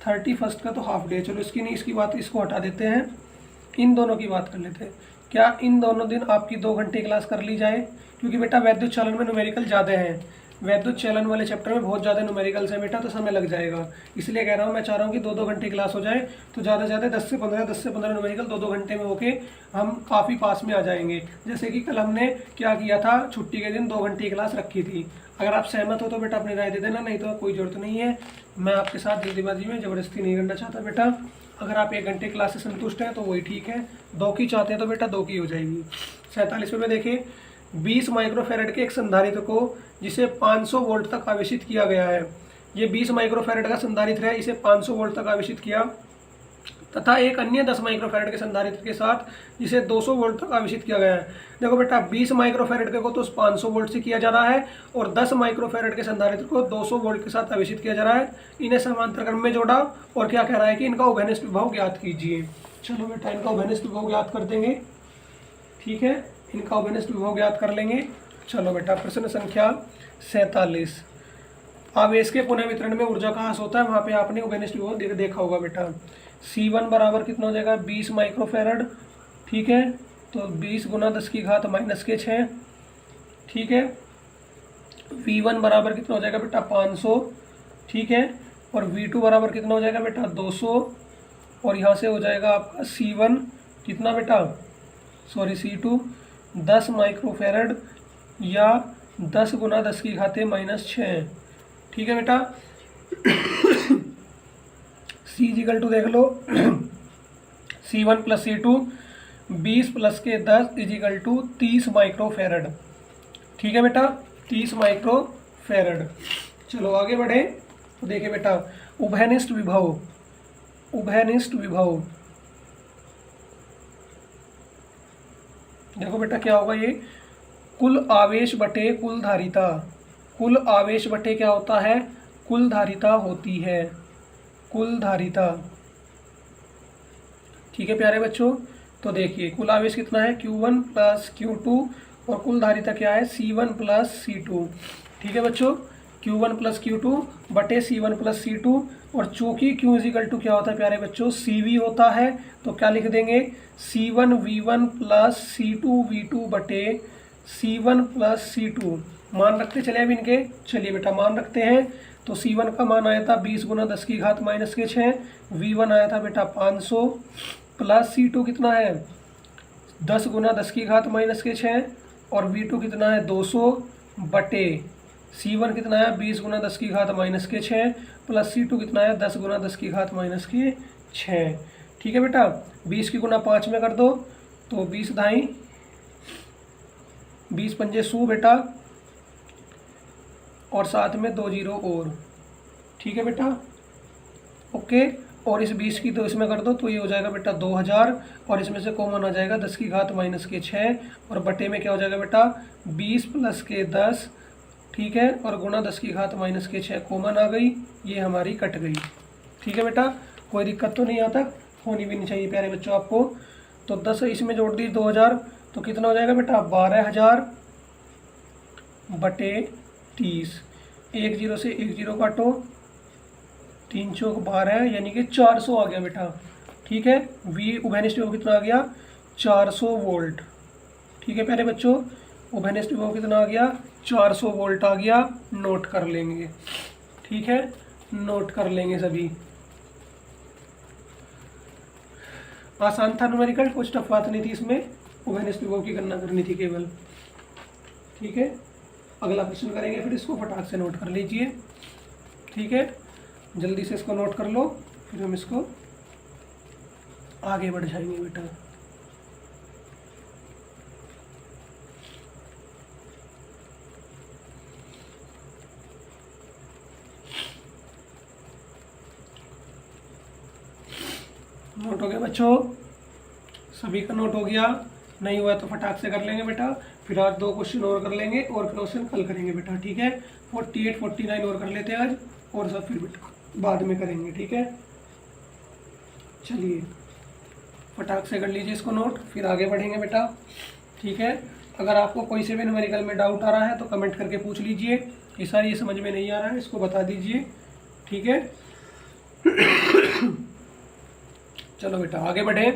31 का तो हाफ डे, चलो इसकी नहीं, इसकी बात इसको हटा देते हैं, इन दोनों की बात कर लेते हैं। क्या इन दोनों दिन आपकी 2 घंटे क्लास कर ली जाए, क्योंकि बेटा वैद्युत चालन में न्यूमेरिकल ज़्यादा हैं, वैद्युत चलन वाले चैप्टर में बहुत ज़्यादा न्यूमेरिकल्स है बेटा, तो समय लग जाएगा। इसलिए कह रहा हूँ, मैं चाह रहा हूँ कि 2-2 घंटे क्लास हो जाए, तो ज़्यादा से ज़्यादा 10 से 15 न्यूमेरिकल 2-2 घंटे में होके हम काफ़ी पास में आ जाएंगे। जैसे कि कल हमने क्या किया था, छुट्टी के दिन 2 घंटे क्लास रखी थी। अगर आप सहमत हो तो बेटा अपनी राय दे देना, नहीं तो कोई ज़रूरत नहीं है। मैं आपके साथ जल्दीबाजी में ज़बरदस्ती नहीं करना चाहता बेटा। अगर आप 1 घंटे क्लास से संतुष्ट हैं तो वही ठीक है, 2 की चाहते हैं तो बेटा 2 की हो जाएगी। 47वें में देखिए, 20 माइक्रोफेरेड के एक संधारित्र को जिसे 500 वोल्ट तक आवेशित किया गया है। ये 20 माइक्रोफेरेड का संधारित्र है, इसे 500 वोल्ट तक आवेशित किया, तथा एक अन्य 10 माइक्रोफेरेड के संधारित्र के साथ जिसे 200 वोल्ट तक आवेशित किया गया है। देखो बेटा, 20 माइक्रोफेरेड को तो 500 वोल्ट से किया जा रहा है और 10 माइक्रोफेरेड के संधारित्र को 200 वोल्ट के साथ आवेशित किया जा रहा है। इन्हें समांतर क्रम में जोड़ा और क्या कह रहा है कि इनका उभयनिष्ठ विभव ज्ञात कीजिए। चलो बेटा, इनका उभयनिष्ठ विभव ज्ञात कर देंगे। ठीक है, इनका उभयनिष्ठ विभव ज्ञात कर लेंगे। चलो बेटा, प्रश्न संख्या 47, आवेश के पुनः वितरण में ऊर्जा का ह्रास होता है, वहाँ पे आपने उभयनिष्ठ विभव देखा होगा बेटा। C1 बराबर कितना हो जाएगा, 20 माइक्रोफेरेड। ठीक है, तो 20 गुना 10 की घात -6। ठीक है, V1 बराबर कितना हो जाएगा बेटा, 500। ठीक है, और V2 बराबर कितना हो जाएगा बेटा, 200। और यहाँ से हो जाएगा आपका C1 कितना बेटा, सॉरी C2 10 माइक्रोफेरेड या 10 गुना 10 की घाते -6। ठीक है बेटा, C इक्वल टू देख लो C1 + C2 20 + के 10 इक्वल टू 30 माइक्रोफेरेड। ठीक है बेटा, 30 माइक्रोफेरेड। चलो आगे बढ़े तो देखिए बेटा, उभयनिष्ठ विभव, उभयनिष्ठ विभव देखो बेटा क्या होगा, ये कुल आवेश बटे कुल धारिता, कुल आवेश बटे क्या होता है, कुल धारिता होती है, कुल धारिता। ठीक है प्यारे बच्चों, तो देखिए कुल आवेश कितना है, Q1 + Q2 और कुल धारिता क्या है, C1 + C2। ठीक है बच्चों, Q1 + Q2 बटे C1 + C2। और चूंकि Q इक्वल टू क्या होता है प्यारे बच्चों, CV होता है, तो क्या लिख देंगे, C1V1 + C2V2 बटे C1 + C2। मान रखते चले अब इनके, चलिए बेटा मान रखते हैं। तो C1 का मान आया था 20 गुना 10 की घात -6, V1 आया था बेटा 500 प्लस C2 कितना है 10 गुना 10 की घात -6 और V2 कितना है 200 बटे C1 कितना है 20 गुना 10 की घात -6 प्लस C2 कितना है 10 गुना 10 की घात -6। ठीक है बेटा, 20 की गुना 5 में कर दो तो 20 दाई 20 पंजे 100 बेटा, और साथ में 2 जीरो और। ठीक है बेटा, ओके। और इस 20 की 2 इसमें कर दो तो ये हो जाएगा बेटा 2000 और इसमें से कॉमन आ जाएगा 10 की घात -6 और बटे में क्या हो जाएगा बेटा 20 + के 10। ठीक है, और गुना 10 की घात -6 कॉमन आ गई, ये हमारी कट गई। ठीक है बेटा, कोई दिक्कत तो नहीं, यहाँ तक होनी भी नहीं चाहिए प्यारे बच्चों आपको। तो 10 इसमें जोड़ दी 2000 तो कितना हो जाएगा बेटा 12000 बटे 30। 1 0 से 1 0 काटो, 3 चौक 12 यानी कि 400 आ गया बेटा। ठीक है, V उभयनिष्ठ विभव कितना आ गया 400 वोल्ट। ठीक है प्यारे बच्चों, उभयनिष्ठ विभव कितना आ गया 400 वोल्ट आ गया, नोट कर लेंगे। ठीक है, नोट कर लेंगे सभी। आसान था न्यूमेरिकल, कुछ टफ बात नहीं थी इसमें, उभयनिष्ठ विभव की गणना करनी थी केवल। ठीक है, अगला क्वेश्चन करेंगे, फिर इसको फटाक से नोट कर लीजिए। ठीक है, जल्दी से इसको नोट कर लो, फिर हम इसको आगे बढ़ जाएंगे बेटा। नोट हो गया बच्चों, सभी का नोट हो गया, नहीं हुआ तो फटाक से कर लेंगे बेटा। फिर आज 2 क्वेश्चन और कर लेंगे और क्वेश्चन कल करेंगे बेटा। ठीक है, 48 49 और कर लेते हैं आज, और सब फिर बेटा बाद में करेंगे। ठीक है, चलिए फटाक से कर लीजिए इसको नोट, फिर आगे बढ़ेंगे बेटा। ठीक है, अगर आपको कोई से भी न्यूमेरिकल में डाउट आ रहा है तो कमेंट करके पूछ लीजिए। ये सारी ये समझ में नहीं आ रहा है इसको बता दीजिए। ठीक है, चलो बेटा आगे बढ़े।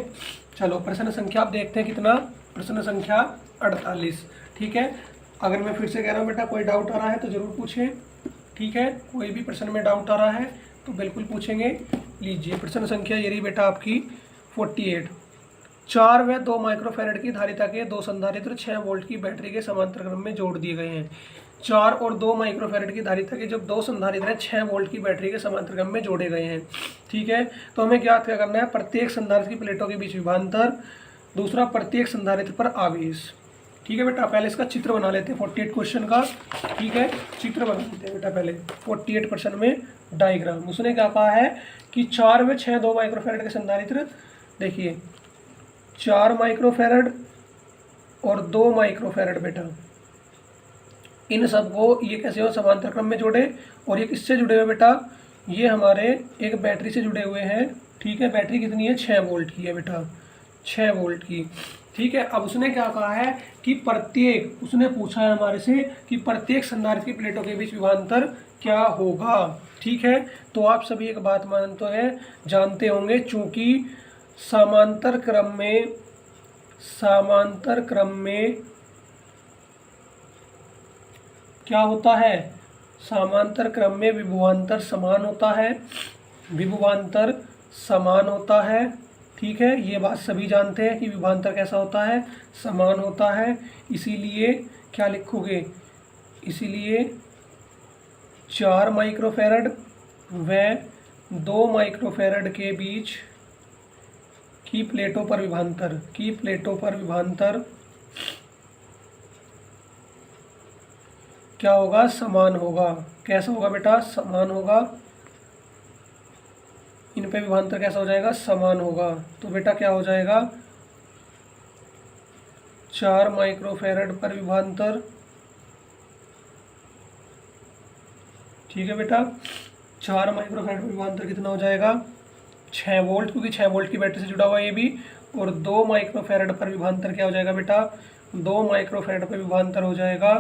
चलो प्रश्न संख्या आप देखते हैं कितना, प्रश्न संख्या 48। ठीक है, अगर मैं फिर से कह रहा हूँ बेटा, कोई डाउट आ रहा है तो ज़रूर पूछें, ठीक है। कोई भी प्रश्न में डाउट आ रहा है तो बिल्कुल पूछेंगे। लीजिए प्रश्न संख्या ये रही बेटा आपकी 48। 4 व 2 माइक्रोफैरड की धारिता के 2 संधारित्र 6 वोल्ट की बैटरी के समांतर क्रम में जोड़ दिए गए हैं। 4 और 2 माइक्रोफैरड की धारिता के जब 2 संधारित्र 6 वोल्ट की बैटरी के समांतर क्रम में जोड़े गए हैं, ठीक है। तो हमें क्या करना है, प्रत्येक संधारित्र की प्लेटों के बीच विभवांतर, दूसरा प्रत्येक संधारित्र पर आवेश, ठीक है बेटा। पहले इसका चित्र बना लेते हैं 48 क्वेश्चन का, ठीक है। चित्र बना लेते हैं बेटा पहले 48 क्वेश्चन में डायग्राम। उसने क्या कहा है कि 4 व 6 2 माइक्रोफैरड के संधारित्र, देखिए 4 माइक्रोफैरड और 2 माइक्रोफैरड बेटा, इन सबको ये कैसे हो समांतर क्रम में जोड़े। और ये किससे जुड़े हुए बेटा, ये हमारे एक बैटरी से जुड़े हुए हैं, ठीक है। बैटरी कितनी है, 6 वोल्ट की है बेटा, 6 वोल्ट की, ठीक है। अब उसने क्या कहा है कि प्रत्येक, उसने पूछा है हमारे से कि प्रत्येक संधारित्र की प्लेटों के बीच विभवांतर क्या होगा, ठीक है। तो आप सभी एक बात मानते हैं, जानते होंगे, चूंकि समांतर क्रम में क्या होता है, समांतर क्रम में विभवांतर समान होता है, विभवांतर समान होता है, ठीक है। ये बात सभी जानते हैं कि विभवांतर कैसा होता है, समान होता है। इसीलिए क्या लिखोगे, इसीलिए 4 माइक्रोफैरड व 2 माइक्रोफैरड के बीच की प्लेटों पर विभवांतर क्या होगा, समान होगा। कैसा होगा बेटा, समान होगा। इन पे विभवांतर कैसा हो जाएगा, समान होगा। तो बेटा क्या हो जाएगा, 4 माइक्रोफैरड पर विभवांतर, ठीक है बेटा। 4 माइक्रोफैरड पर विभवांतर कितना हो जाएगा, 6 वोल्ट, क्योंकि 6 वोल्ट की बैटरी से जुड़ा हुआ है ये भी। और 2 माइक्रोफैरड पर विभवांतर क्या हो जाएगा बेटा, 2 माइक्रोफैरड पर विभवांतर हो जाएगा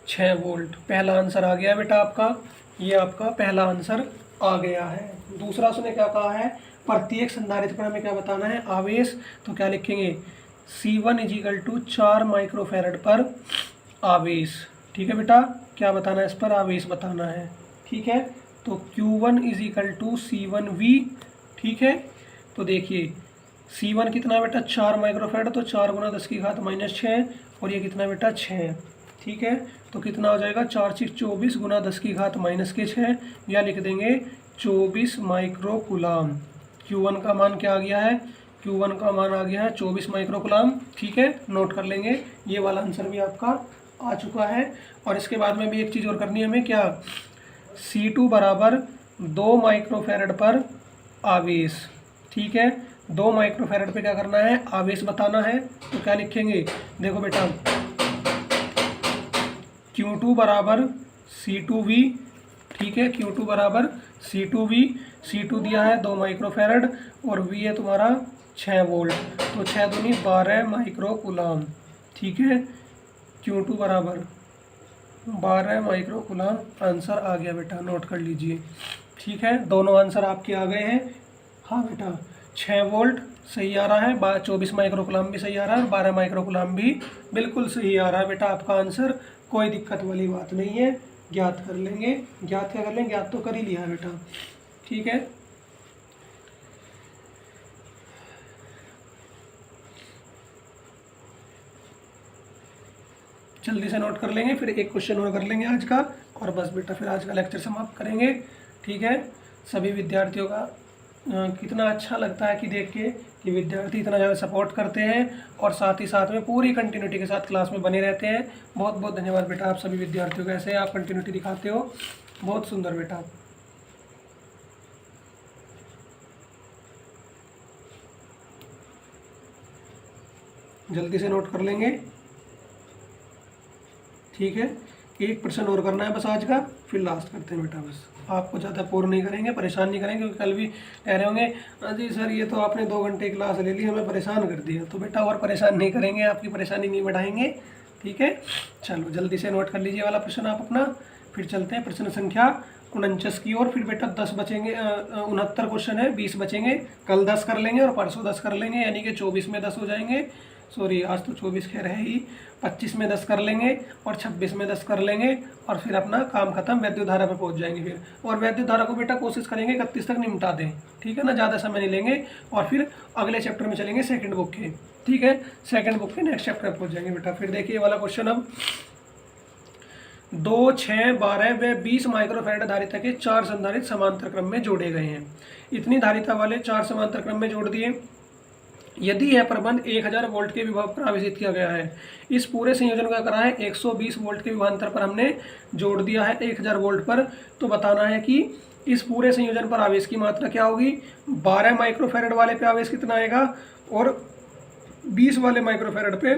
6 वोल्ट। पहला आंसर आ गया बेटा आपका, ये आपका पहला आंसर आ गया है। दूसरा उसने क्या कहा है, प्रत्येक संधारित्र पर हमें क्या बताना है, आवेश। तो क्या लिखेंगे, C1 = 4 माइक्रोफैरड पर आवेश, ठीक है बेटा। क्या बताना है, इस पर आवेश बताना है, ठीक है। तो Q1 = C1V, ठीक है। तो देखिए C1 कितना बेटा, 4 माइक्रोफैरड, तो 4 × 10⁻⁻6, और ये कितना बेटा, 6, ठीक है। तो कितना हो जाएगा, 4 × 6 = 24 × 10⁻⁻6, या लिख देंगे 24 माइक्रोकुलाम। Q1 का मान क्या आ गया है, Q1 का मान आ गया है 24 माइक्रोकुलाम, ठीक है। नोट कर लेंगे, ये वाला आंसर भी आपका आ चुका है। और इसके बाद में भी एक चीज़ और करनी है हमें, क्या, C2 = 2 माइक्रोफैरड पर आवेश, ठीक है। 2 माइक्रोफैरड पे क्या करना है, आवेश बताना है। तो क्या लिखेंगे, देखो बेटा, Q2 = C2V, ठीक है। Q2 = C2V, C2 दिया है 2 माइक्रोफैरड और V है तुम्हारा 6 वोल्ट, तो 6 दूनी 12 माइक्रोकुलाम, ठीक है। Q2 = 12 माइक्रोकुलाम आंसर आ गया बेटा, नोट कर लीजिए, ठीक है। दोनों आंसर आपके आ गए हैं। हाँ बेटा, 6 वोल्ट सही आ रहा है, 24 माइक्रोकुलाम भी सही आ रहा है, और 12 माइक्रोकुलाम भी बिल्कुल सही आ रहा है बेटा आपका आंसर। कोई दिक्कत वाली बात नहीं है, ज्ञात कर लेंगे। ज्ञात क्या कर लेंगे, ज्ञात तो कर ही लिया है बेटा, ठीक है। जल्दी से नोट कर लेंगे, फिर एक क्वेश्चन और कर लेंगे आज का, और बस बेटा फिर आज का लेक्चर समाप्त करेंगे, ठीक है। सभी विद्यार्थियों का कितना अच्छा लगता है कि देख के कि विद्यार्थी इतना ज़्यादा सपोर्ट करते हैं और साथ ही साथ में पूरी कंटिन्यूटी के साथ क्लास में बने रहते हैं। बहुत बहुत धन्यवाद बेटा आप सभी विद्यार्थियों का, ऐसे आप कंटिन्यूटी दिखाते हो, बहुत सुंदर बेटा। जल्दी से नोट कर लेंगे, ठीक है। एक प्रश्न और करना है बस आज का, फिर लास्ट करते हैं बेटा। बस आपको ज़्यादा पूर्ण नहीं करेंगे, परेशान नहीं करेंगे, क्योंकि कल भी कह रहे होंगे जी सर ये तो आपने 2 घंटे क्लास ले ली, हमें परेशान कर दिया। तो बेटा और परेशान नहीं करेंगे, आपकी परेशानी नहीं बढ़ाएंगे, ठीक है। चलो जल्दी से नोट कर लीजिए वाला प्रश्न आप अपना, फिर चलते हैं प्रश्न संख्या 49 की ओर। फिर बेटा 10 बचेंगे, 69 क्वेश्चन है, 20 बचेंगे। कल 10 कर लेंगे और परसों 10 कर लेंगे, यानी कि 24 में 10 हो जाएंगे। सॉरी आज तो 24 खैर है ही, 25 में 10 कर लेंगे और 26 में 10 कर लेंगे और फिर अपना काम खत्म, वैद्युत धारा पे पहुंच जाएंगे फिर। और वैद्युत धारा को बेटा कोशिश करेंगे 31 तक निपटा दें, ठीक है ना, ज़्यादा समय नहीं लेंगे। और फिर अगले चैप्टर में चलेंगे सेकेंड बुक के, ठीक है, सेकेंड बुक के नेक्स्ट चैप्टर में पहुँच जाएंगे बेटा। फिर देखिए वाला क्वेश्चन अब 2, 6, 12 व 20 माइक्रोफैराड धारिता के 4 संधारित्र समांतर क्रम में जोड़े गए हैं। इतनी धारिता वाले 4 समांतर क्रम में जोड़ दिए। यदि यह प्रबंध 1000 वोल्ट के विभव पर आवेशित किया गया है, इस पूरे संयोजन का करा है 120 वोल्ट के विभवांतर पर हमने जोड़ दिया है 1000 वोल्ट पर। तो बताना है कि इस पूरे संयोजन पर आवेश की मात्रा क्या होगी। 12 माइक्रोफैराड वाले पे आवेश कितना आएगा और 20 वाले माइक्रोफैराड पे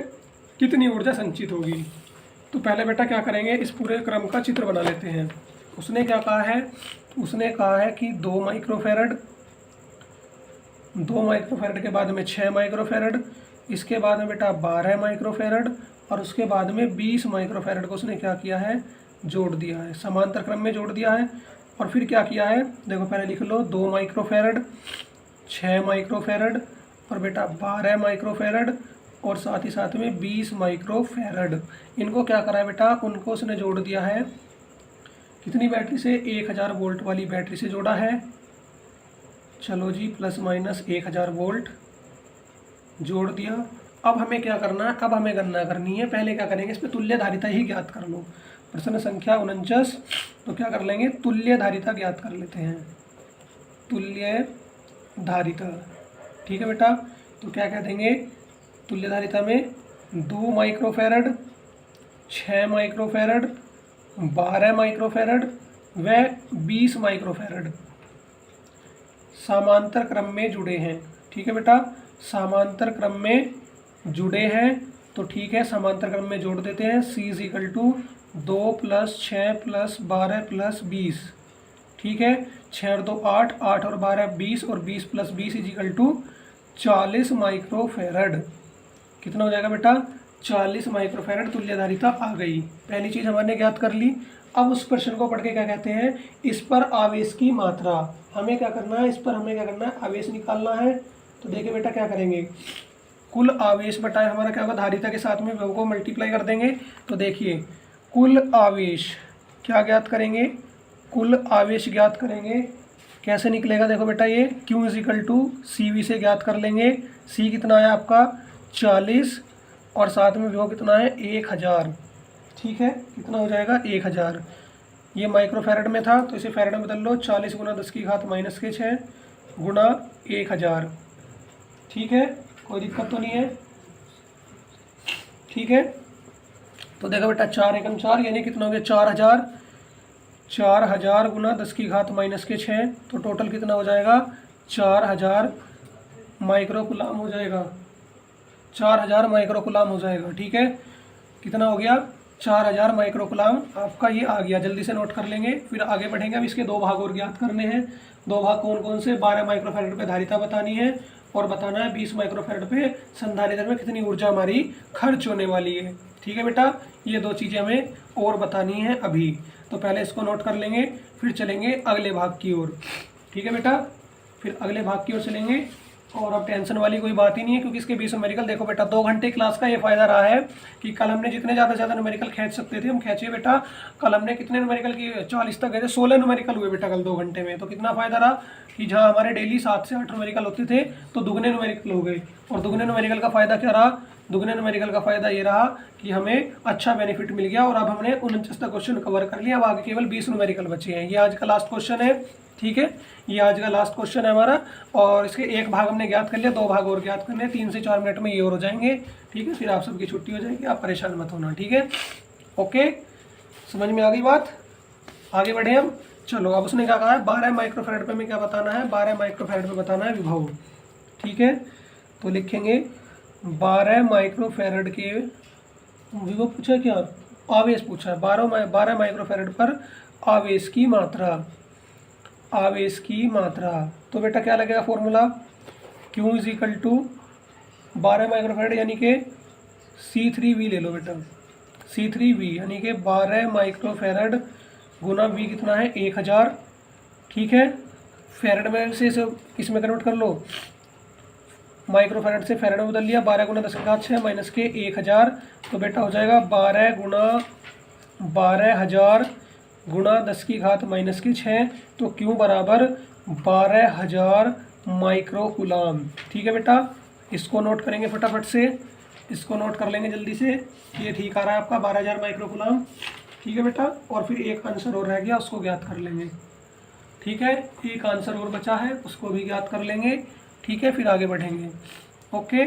कितनी ऊर्जा संचित होगी। तो पहले बेटा क्या करेंगे, इस पूरे क्रम का चित्र बना लेते हैं। उसने क्या कहा है, उसने कहा है कि 2 माइक्रोफैराड, 2 माइक्रोफैराड के बाद में 6 माइक्रोफैराड, इसके बाद में बेटा 12 माइक्रोफैराड और उसके बाद में 20 माइक्रोफैराड को उसने क्या किया है, जोड़ दिया है, समांतर क्रम में जोड़ दिया है। और फिर क्या किया है, देखो पहले लिख लो, 2 माइक्रोफैराड, 6 माइक्रोफैराड और बेटा 12 माइक्रोफैराड और साथ ही साथ में 20 माइक्रोफैराड। इनको क्या करा है बेटा, उनको उसने जोड़ दिया है कितनी बैटरी से, 1000 वोल्ट वाली बैटरी से जोड़ा है। चलो जी, प्लस माइनस 1000 वोल्ट जोड़ दिया। अब हमें क्या करना है, अब हमें गणना करनी है। पहले क्या करेंगे, इस पर तुल्य धारिता ही ज्ञात कर लो। प्रश्न संख्या 49। तो क्या कर लेंगे, तुल्य धारिता ज्ञात कर लेते हैं, तुल्य धारिता, ठीक है बेटा। तो क्या कह देंगे, तुल्य धारिता में 2 माइक्रोफैराड, 6 माइक्रोफैराड, 12 माइक्रोफैराड व 20 माइक्रोफैराड समांतर क्रम में जुड़े हैं, ठीक है बेटा, समांतर क्रम में जुड़े हैं। तो ठीक है, समांतर क्रम में जोड़ देते हैं। C = 2 + 6 + 12 + 20, ठीक है, 6 और 2 8, 8 और 12 20 और 20 + 20 = 40 माइक्रोफैराड। कितना हो जाएगा बेटा, 40 माइक्रोफैराड तुल्य धारिता आ गई। पहली चीज़ हमने ज्ञात कर ली। अब उस प्रश्न को पढ़ के क्या कहते हैं, इस पर आवेश की मात्रा। हमें क्या करना है, इस पर हमें क्या करना है, आवेश निकालना है। तो देखिए बेटा क्या करेंगे, कुल आवेश बटाए हमारा क्या होगा, धारिता के साथ में विभव को मल्टीप्लाई कर देंगे। तो देखिए कुल आवेश क्या ज्ञात करेंगे, कुल आवेश ज्ञात करेंगे। कैसे निकलेगा, देखो बेटा ये Q = CV से ज्ञात कर लेंगे। C कितना है आपका 40 और साथ में विभव कितना है 1000, ठीक है, कितना हो जाएगा 1000। ये माइक्रोफैराड में था तो इसे फैराड में बदल लो, 40 × 10⁻⁻6 गुणा 1000, ठीक है, कोई दिक्कत तो नहीं है, ठीक है। तो देखो बेटा 4 एकम 4 यानी कितना हो गया 4000, 4000 × 10⁻⁻6 तो टोटल कितना हो जाएगा 4000 माइक्रोकुलाम हो जाएगा, 4000 माइक्रोकुलाम हो जाएगा, ठीक है। कितना हो गया 4000 माइक्रोकुलाम आपका ये आ गया। जल्दी से नोट कर लेंगे, फिर आगे बढ़ेंगे। अब इसके 2 भाग और ज्ञात करने हैं। 2 भाग कौन कौन से, 12 माइक्रोफैराड पे धारिता बतानी है और बताना है 20 माइक्रोफैराड पे संधारित्र में कितनी ऊर्जा हमारी खर्च होने वाली है, ठीक है बेटा। ये 2 चीज़ें हमें और बतानी है अभी। तो पहले इसको नोट कर लेंगे, फिर चलेंगे अगले भाग की ओर, ठीक है बेटा, फिर अगले भाग की ओर चलेंगे। और अब टेंशन वाली कोई बात ही नहीं है, क्योंकि इसके 20 न्यूमेरिकल देखो बेटा 2 घंटे क्लास का ये फायदा रहा है कि कल हमने जितने ज़्यादा से ज़्यादा न्यूमेरिकल खींच सकते थे हम खींचे बेटा। कल हमने कितने न्यूमेरिकल की 40 तक गए थे, 16 न्यूमेरिकल हुए बेटा कल 2 घंटे में। तो कितना फायदा रहा कि जहाँ हमारे डेली 7 से 8 न्यूमेरिकल होते थे तो दुगने न्यूमेरिकल हो गए। और दुगने न्यूमेरिकल का फायदा क्या रहा, दुगने न्यूमेरिकल का फायदा ये रहा कि हमें अच्छा बेनिफिट मिल गया। और अब हमने 49 तक क्वेश्चन कवर कर लिया, अब आगे केवल 20 न्यूमेरिकल बचे हैं। ये आज का लास्ट क्वेश्चन है, ठीक है, ये आज का लास्ट क्वेश्चन है हमारा। और इसके 1 भाग हमने ज्ञात कर लिया, 2 भाग और ज्ञात करने, 3 से 4 मिनट में ये और हो जाएंगे, ठीक है। फिर आप सबकी छुट्टी हो जाएगी, आप परेशान मत होना, ठीक है, ओके। समझ में आ गई बात, आगे बढ़े हम। चलो अब उसने क्या कहा है, 12 माइक्रोफैराड पे हमें क्या बताना है, 12 माइक्रोफैराड पे बताना है विभव, ठीक है। तो लिखेंगे 12 माइक्रोफैराड के विभव पूछा, क्या आवेश पूछा है, 12 माइक्रोफैराड पर आवेश की मात्रा, आवेश की मात्रा। तो बेटा क्या लगेगा फॉर्मूला, Q = 12 माइक्रोफैराड यानी कि C3V ले लो बेटा, C3V यानी कि 12 माइक्रोफैराड गुना V कितना है 1000, ठीक है। फैराड में से इसमें कन्वर्ट कर लो, माइक्रोफैरड से फैरड में बदल लिया, 12 गुना 10 की घात 6 माइनस के 1000, तो बेटा हो जाएगा 12 गुना 12,000 गुना 10 की घात माइनस की 6, तो क्यू बराबर 12,000 माइक्रोकुलाम। ठीक है बेटा, इसको नोट करेंगे फटाफट से, इसको नोट कर लेंगे जल्दी से, ये ठीक आ रहा है आपका 12,000 माइक्रोकुलाम। ठीक है बेटा, और फिर एक आंसर और रह गया, उसको ज्ञात कर लेंगे। ठीक है, एक आंसर और बचा है, उसको भी ज्ञात कर लेंगे। ठीक है, फिर आगे बढ़ेंगे। ओके,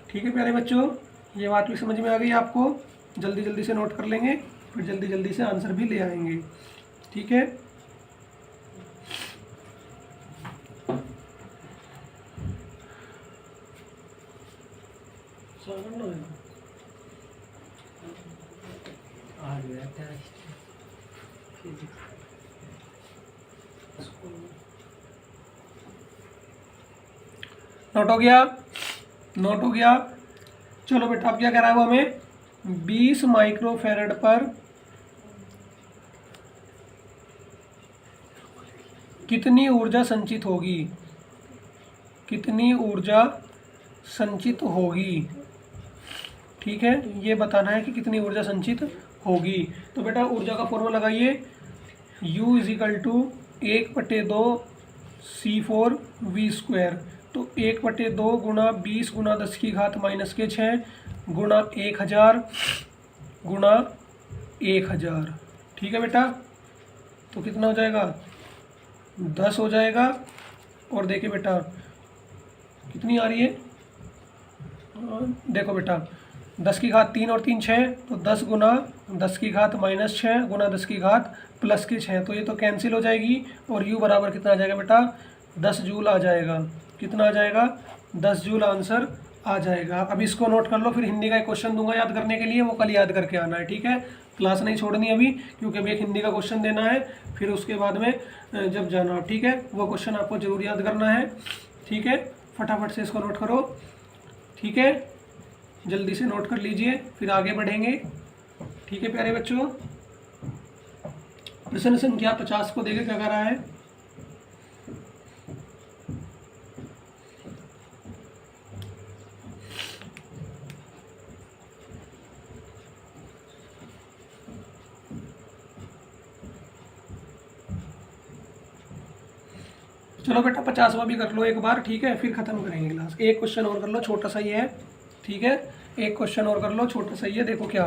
ठीक है प्यारे बच्चों, ये बात भी समझ में आ गई आपको। जल्दी जल्दी से नोट कर लेंगे, फिर जल्दी जल्दी से आंसर भी ले आएंगे। ठीक है, नोट हो गया, नोट हो गया। चलो बेटा, अब क्या कह रहा है वो हमें, 20 माइक्रोफैरड पर कितनी ऊर्जा संचित होगी, कितनी ऊर्जा संचित होगी। ठीक है, ये बताना है कि कितनी ऊर्जा संचित होगी। तो बेटा ऊर्जा का फॉर्मूला लगाइए, U = 1/2 C4V²। तो 1/2 गुणा 20 गुणा 10 की घात माइनस के 6 गुणा 1000 गुणा 1000। ठीक है बेटा, तो कितना हो जाएगा, 10 हो जाएगा। और देखिए बेटा कितनी आ रही है, देखो बेटा 10 की घात 3 और 3 6, तो 10 गुना 10 की घात माइनस 6 गुना 10 की घात प्लस की 6, तो ये तो कैंसिल हो जाएगी। और U बराबर कितना आ जाएगा बेटा, 10 जूल आ जाएगा। कितना आ जाएगा, 10 जूल आंसर आ जाएगा। अब इसको नोट कर लो, फिर हिंदी का एक क्वेश्चन दूंगा याद करने के लिए, वो कल याद करके आना है। ठीक है, क्लास नहीं छोड़नी अभी, क्योंकि अभी एक हिंदी का क्वेश्चन देना है, फिर उसके बाद में जब जाना, ठीक है, वो क्वेश्चन आपको जरूर याद करना है। ठीक है, फटाफट से इसको नोट करो। ठीक है, जल्दी से नोट कर लीजिए, फिर आगे बढ़ेंगे। ठीक है प्यारे बच्चों, प्रश्न संख्या 50 को देखें क्या कर रहा है। चलो बेटा 50वां भी कर लो एक बार। ठीक है, फिर खत्म करेंगे क्लास। एक क्वेश्चन और कर लो, छोटा सा ही है। ठीक है, एक क्वेश्चन और कर लो, छोटा सा ही है। देखो क्या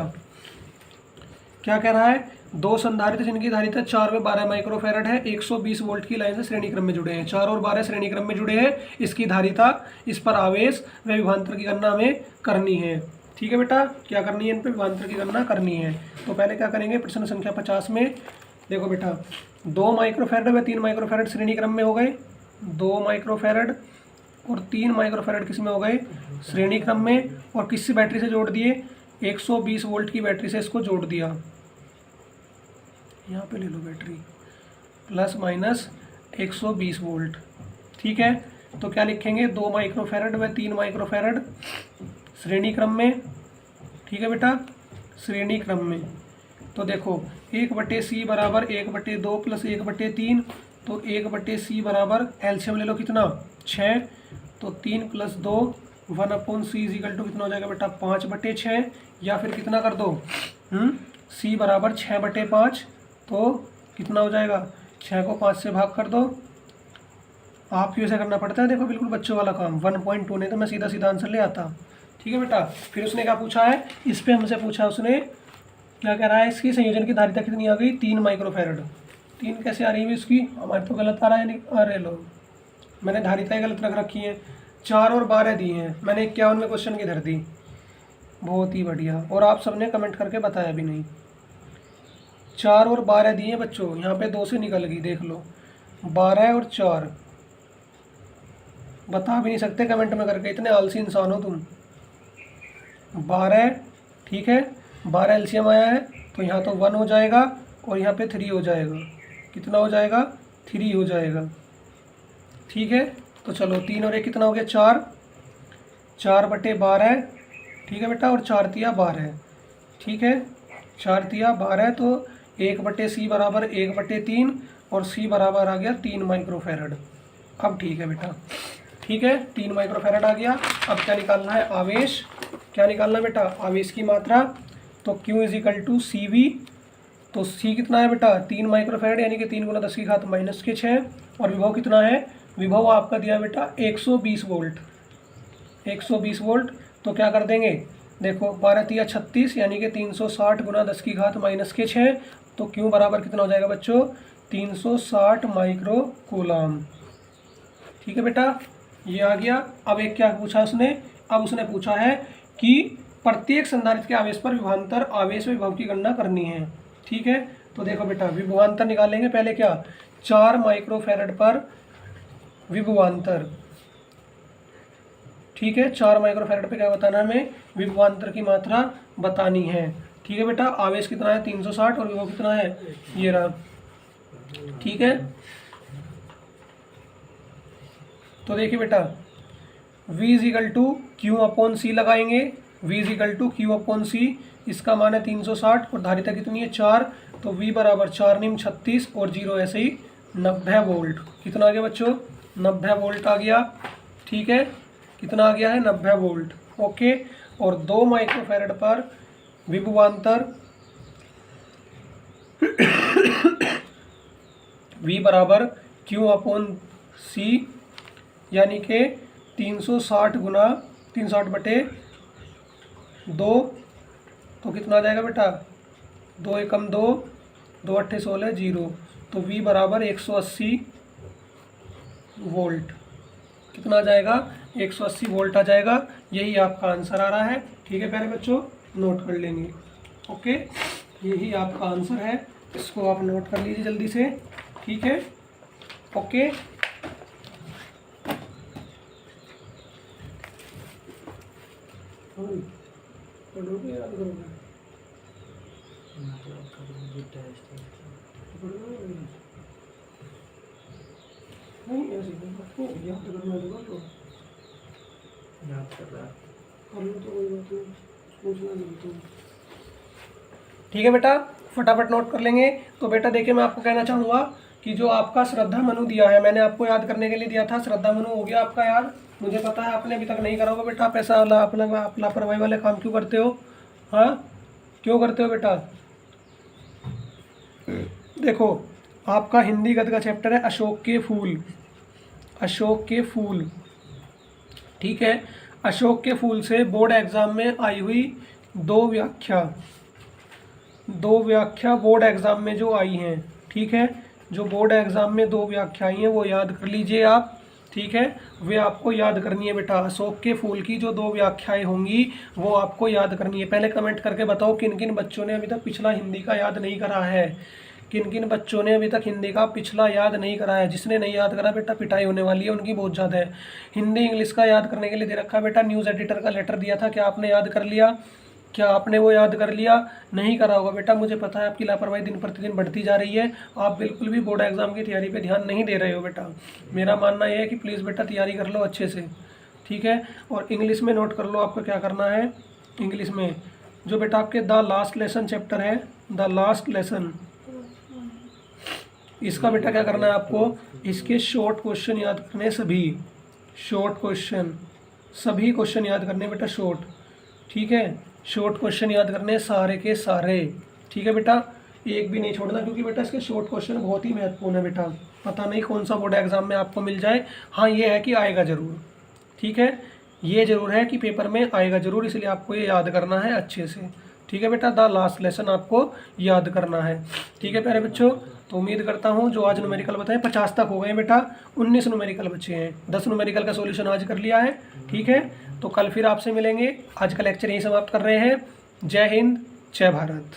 क्या कह रहा है, दो संधारित्र जिनकी धारिता 4 व 12 माइक्रोफैरड है, 120 वोल्ट की लाइन से श्रेणी क्रम में जुड़े हैं। 4 और 12 श्रेणी क्रम में जुड़े हैं, इसकी धारिता, इस पर आवेश व विभवांतर की गणना हमें करनी है। ठीक है बेटा, क्या करनी है, इन पर विभवांतर की गणना करनी है। तो पहले क्या करेंगे, प्रश्न संख्या 50 में देखो बेटा, 2 माइक्रोफैरड व 3 माइक्रोफैरड श्रेणी क्रम में हो गए, 2 माइक्रोफैरड और 3 माइक्रोफैरड किस में हो गए, श्रेणी क्रम में। और किस बैटरी से जोड़ दिए, 120 वोल्ट की बैटरी से इसको जोड़ दिया। यहाँ पे ले लो बैटरी, प्लस माइनस 120 वोल्ट। ठीक है, तो क्या लिखेंगे, 2 माइक्रोफैरड व 3 माइक्रोफैरड श्रेणी क्रम में। ठीक है बेटा, श्रेणी क्रम में। तो देखो 1/C बराबर 1/2 प्लस 1/3, तो 1/C बराबर एलसीएम ले लो कितना, 6, तो 3 + 2 1/C = कितना हो जाएगा बेटा, 5/6, या फिर कितना कर दो, C बराबर 6/5, तो कितना हो जाएगा, 6 को 5 से भाग कर दो। आप क्यों ऐसे करना पड़ता है, देखो बिल्कुल बच्चों वाला काम, 1.2, नहीं तो मैं सीधा सीधा आंसर ले आता। ठीक है बेटा, फिर उसने क्या पूछा है, इस पे हमसे पूछा उसने, क्या कह रहा है, इसकी संयोजन की धारिता कितनी आ गई, 3 माइक्रोफैरड। 3 कैसे आ रही है इसकी, हमारे तो गलत आ रहा है, नहीं अरे लो, मैंने धारिताएं गलत रख रखी हैं। 4 और 12 दी हैं, मैंने 51 में क्वेश्चन की धर दी। बहुत ही बढ़िया, और आप सबने कमेंट करके बताया भी नहीं। 4 और 12 दिए बच्चों, यहाँ पे 2 से निकल गई, देख लो 12 और 4, बता भी नहीं सकते कमेंट में करके, इतने आलसी इंसान हो तुम। 12, ठीक है, 12 एलसीएम आया है, तो यहाँ तो 1 हो जाएगा और यहाँ पे 3 हो जाएगा। कितना हो जाएगा, 3 हो जाएगा। ठीक है, तो चलो 3 और 1 कितना हो गया, 4, 4/12। ठीक है बेटा, और 4 तिया 12। ठीक है, 4 तिया 12, तो 1/C बराबर 1/3, और C बराबर आ गया 3 माइक्रोफैरड। अब ठीक है बेटा, ठीक है, 3 माइक्रोफैरड आ गया। अब क्या निकालना है, आवेश। क्या निकालना है बेटा, आवेश की मात्रा। तो Q इजिकल टू CV। तो C कितना है बेटा, 3 माइक्रोफैरड यानी कि 3 गुना 10 की घात -6। और विभव कितना है, विभव आपका दिया बेटा 120 वोल्ट। 120 वोल्ट। तो क्या कर देंगे, देखो 12 तिया 36 यानी कि 360 गुना 10 की घात -6। तो Q बराबर कितना हो जाएगा बच्चों, 360 माइक्रो कूलम। ठीक है बेटा, ये आ गया। अब एक क्या पूछा उसने, अब उसने पूछा है कि प्रत्येक संधारित्र के आवेश पर विभवांतर आवेश विभव की गणना करनी है। ठीक है, तो देखो बेटा विभवांतर निकालेंगे पहले। क्या, 4 माइक्रोफैरड पर विभवांतर। ठीक है, 4 माइक्रोफैरड पे क्या बताना है हमें, विभवांतर की मात्रा बतानी है। ठीक है बेटा, आवेश कितना है 360 और विभव कितना है, ये रहा। ठीक है, तो देखिए बेटा V is equal to Q upon C लगाएंगे। V is equal to Q upon C, इसका मान है 360 और धारिता कितनी है 4। तो V बराबर 4 निम 36 और 0 ऐसे ही 90 वोल्ट। कितना आ गया बच्चों, 90 वोल्ट आ गया। ठीक है, कितना आ गया है, 90 वोल्ट। ओके, और 2 माइक्रोफैरड पर विभवांतर V बराबर Q अपॉन C यानी कि 360 गुना 360/2। तो कितना आ जाएगा बेटा, 2 एकम 2, 2 अट्ठे 16, 0। तो V बराबर 180 वोल्ट। कितना आ जाएगा, 180 वोल्ट आ जाएगा। यही आपका आंसर आ रहा है। ठीक है प्यारे बच्चों, नोट कर लेंगे। ओके, यही आपका आंसर है, इसको आप नोट कर लीजिए जल्दी से। ठीक है, ओके। पढ़ोगे याद करोगे, नहीं ऐसे याद करना होगा तो याद कर रहा कर लो तो कोई बात नहीं, पूछना नहीं तो। ठीक है बेटा, फटाफट नोट कर लेंगे। तो बेटा देखिए, मैं आपको कहना चाहूँगा कि जो आपका श्रद्धा मनु दिया है, मैंने आपको याद करने के लिए दिया था। श्रद्धा मनु हो गया आपका याद, मुझे पता है आपने अभी तक नहीं करा होगा बेटा। आप ऐसा अपना लापरवाही वाले काम क्यों करते हो, हाँ क्यों करते हो बेटा। देखो आपका हिंदी गद्य का चैप्टर है अशोक के फूल। अशोक के फूल, ठीक है। अशोक के फूल से बोर्ड एग्जाम में आई हुई 2 व्याख्या बोर्ड एग्जाम में जो आई हैं, ठीक है। जो बोर्ड एग्जाम में 2 व्याख्या आई हैं वो याद कर लीजिए आप। ठीक है, वे आपको याद करनी है बेटा। अशोक के फूल की जो 2 व्याख्याएं होंगी वो आपको याद करनी है। पहले कमेंट करके बताओ किन किन बच्चों ने अभी तक पिछला हिंदी का याद नहीं करा है। किन किन बच्चों ने अभी तक हिंदी का पिछला याद नहीं करा है। जिसने नहीं याद करा बेटा पिटाई होने वाली है उनकी बहुत ज़्यादा है। हिंदी इंग्लिश का याद करने के लिए दे रखा है बेटा, न्यूज़ एडिटर का लेटर दिया था। क्या आपने याद कर लिया, क्या आपने वो याद कर लिया, नहीं करा होगा बेटा। मुझे पता है आपकी लापरवाही दिन प्रतिदिन बढ़ती जा रही है। आप बिल्कुल भी बोर्ड एग्जाम की तैयारी पे ध्यान नहीं दे रहे हो बेटा। मेरा मानना यह है कि प्लीज़ बेटा तैयारी कर लो अच्छे से, ठीक है। और इंग्लिश में नोट कर लो आपको क्या करना है। इंग्लिश में जो बेटा आपके द लास्ट लेसन चैप्टर है, द लास्ट लेसन, इसका बेटा क्या करना है आपको, इसके शॉर्ट क्वेश्चन याद करने, सभी शॉर्ट क्वेश्चन, सभी क्वेश्चन याद करने बेटा शॉर्ट, ठीक है। शॉर्ट क्वेश्चन याद करने सारे के सारे, ठीक है बेटा, एक भी नहीं छोड़ना, क्योंकि बेटा इसके शॉर्ट क्वेश्चन बहुत ही महत्वपूर्ण है बेटा। पता नहीं कौन सा बोर्ड एग्जाम में आपको मिल जाए, हाँ ये है कि आएगा ज़रूर, ठीक है। ये ज़रूर है कि पेपर में आएगा ज़रूर, इसलिए आपको ये याद करना है अच्छे से, ठीक है बेटा। द लास्ट लेसन आपको याद करना है, ठीक है प्यारे बच्चों। तो उम्मीद करता हूँ जो आज न्यूमेरिकल बताए 50 तक हो गए बेटा, 19 न्यूमेरिकल बचे हैं। 10 न्यूमेरिकल का सॉल्यूशन आज कर लिया है, ठीक है। तो कल फिर आपसे मिलेंगे। आज का लेक्चर यहीं समाप्त कर रहे हैं। जय हिंद, जय भारत।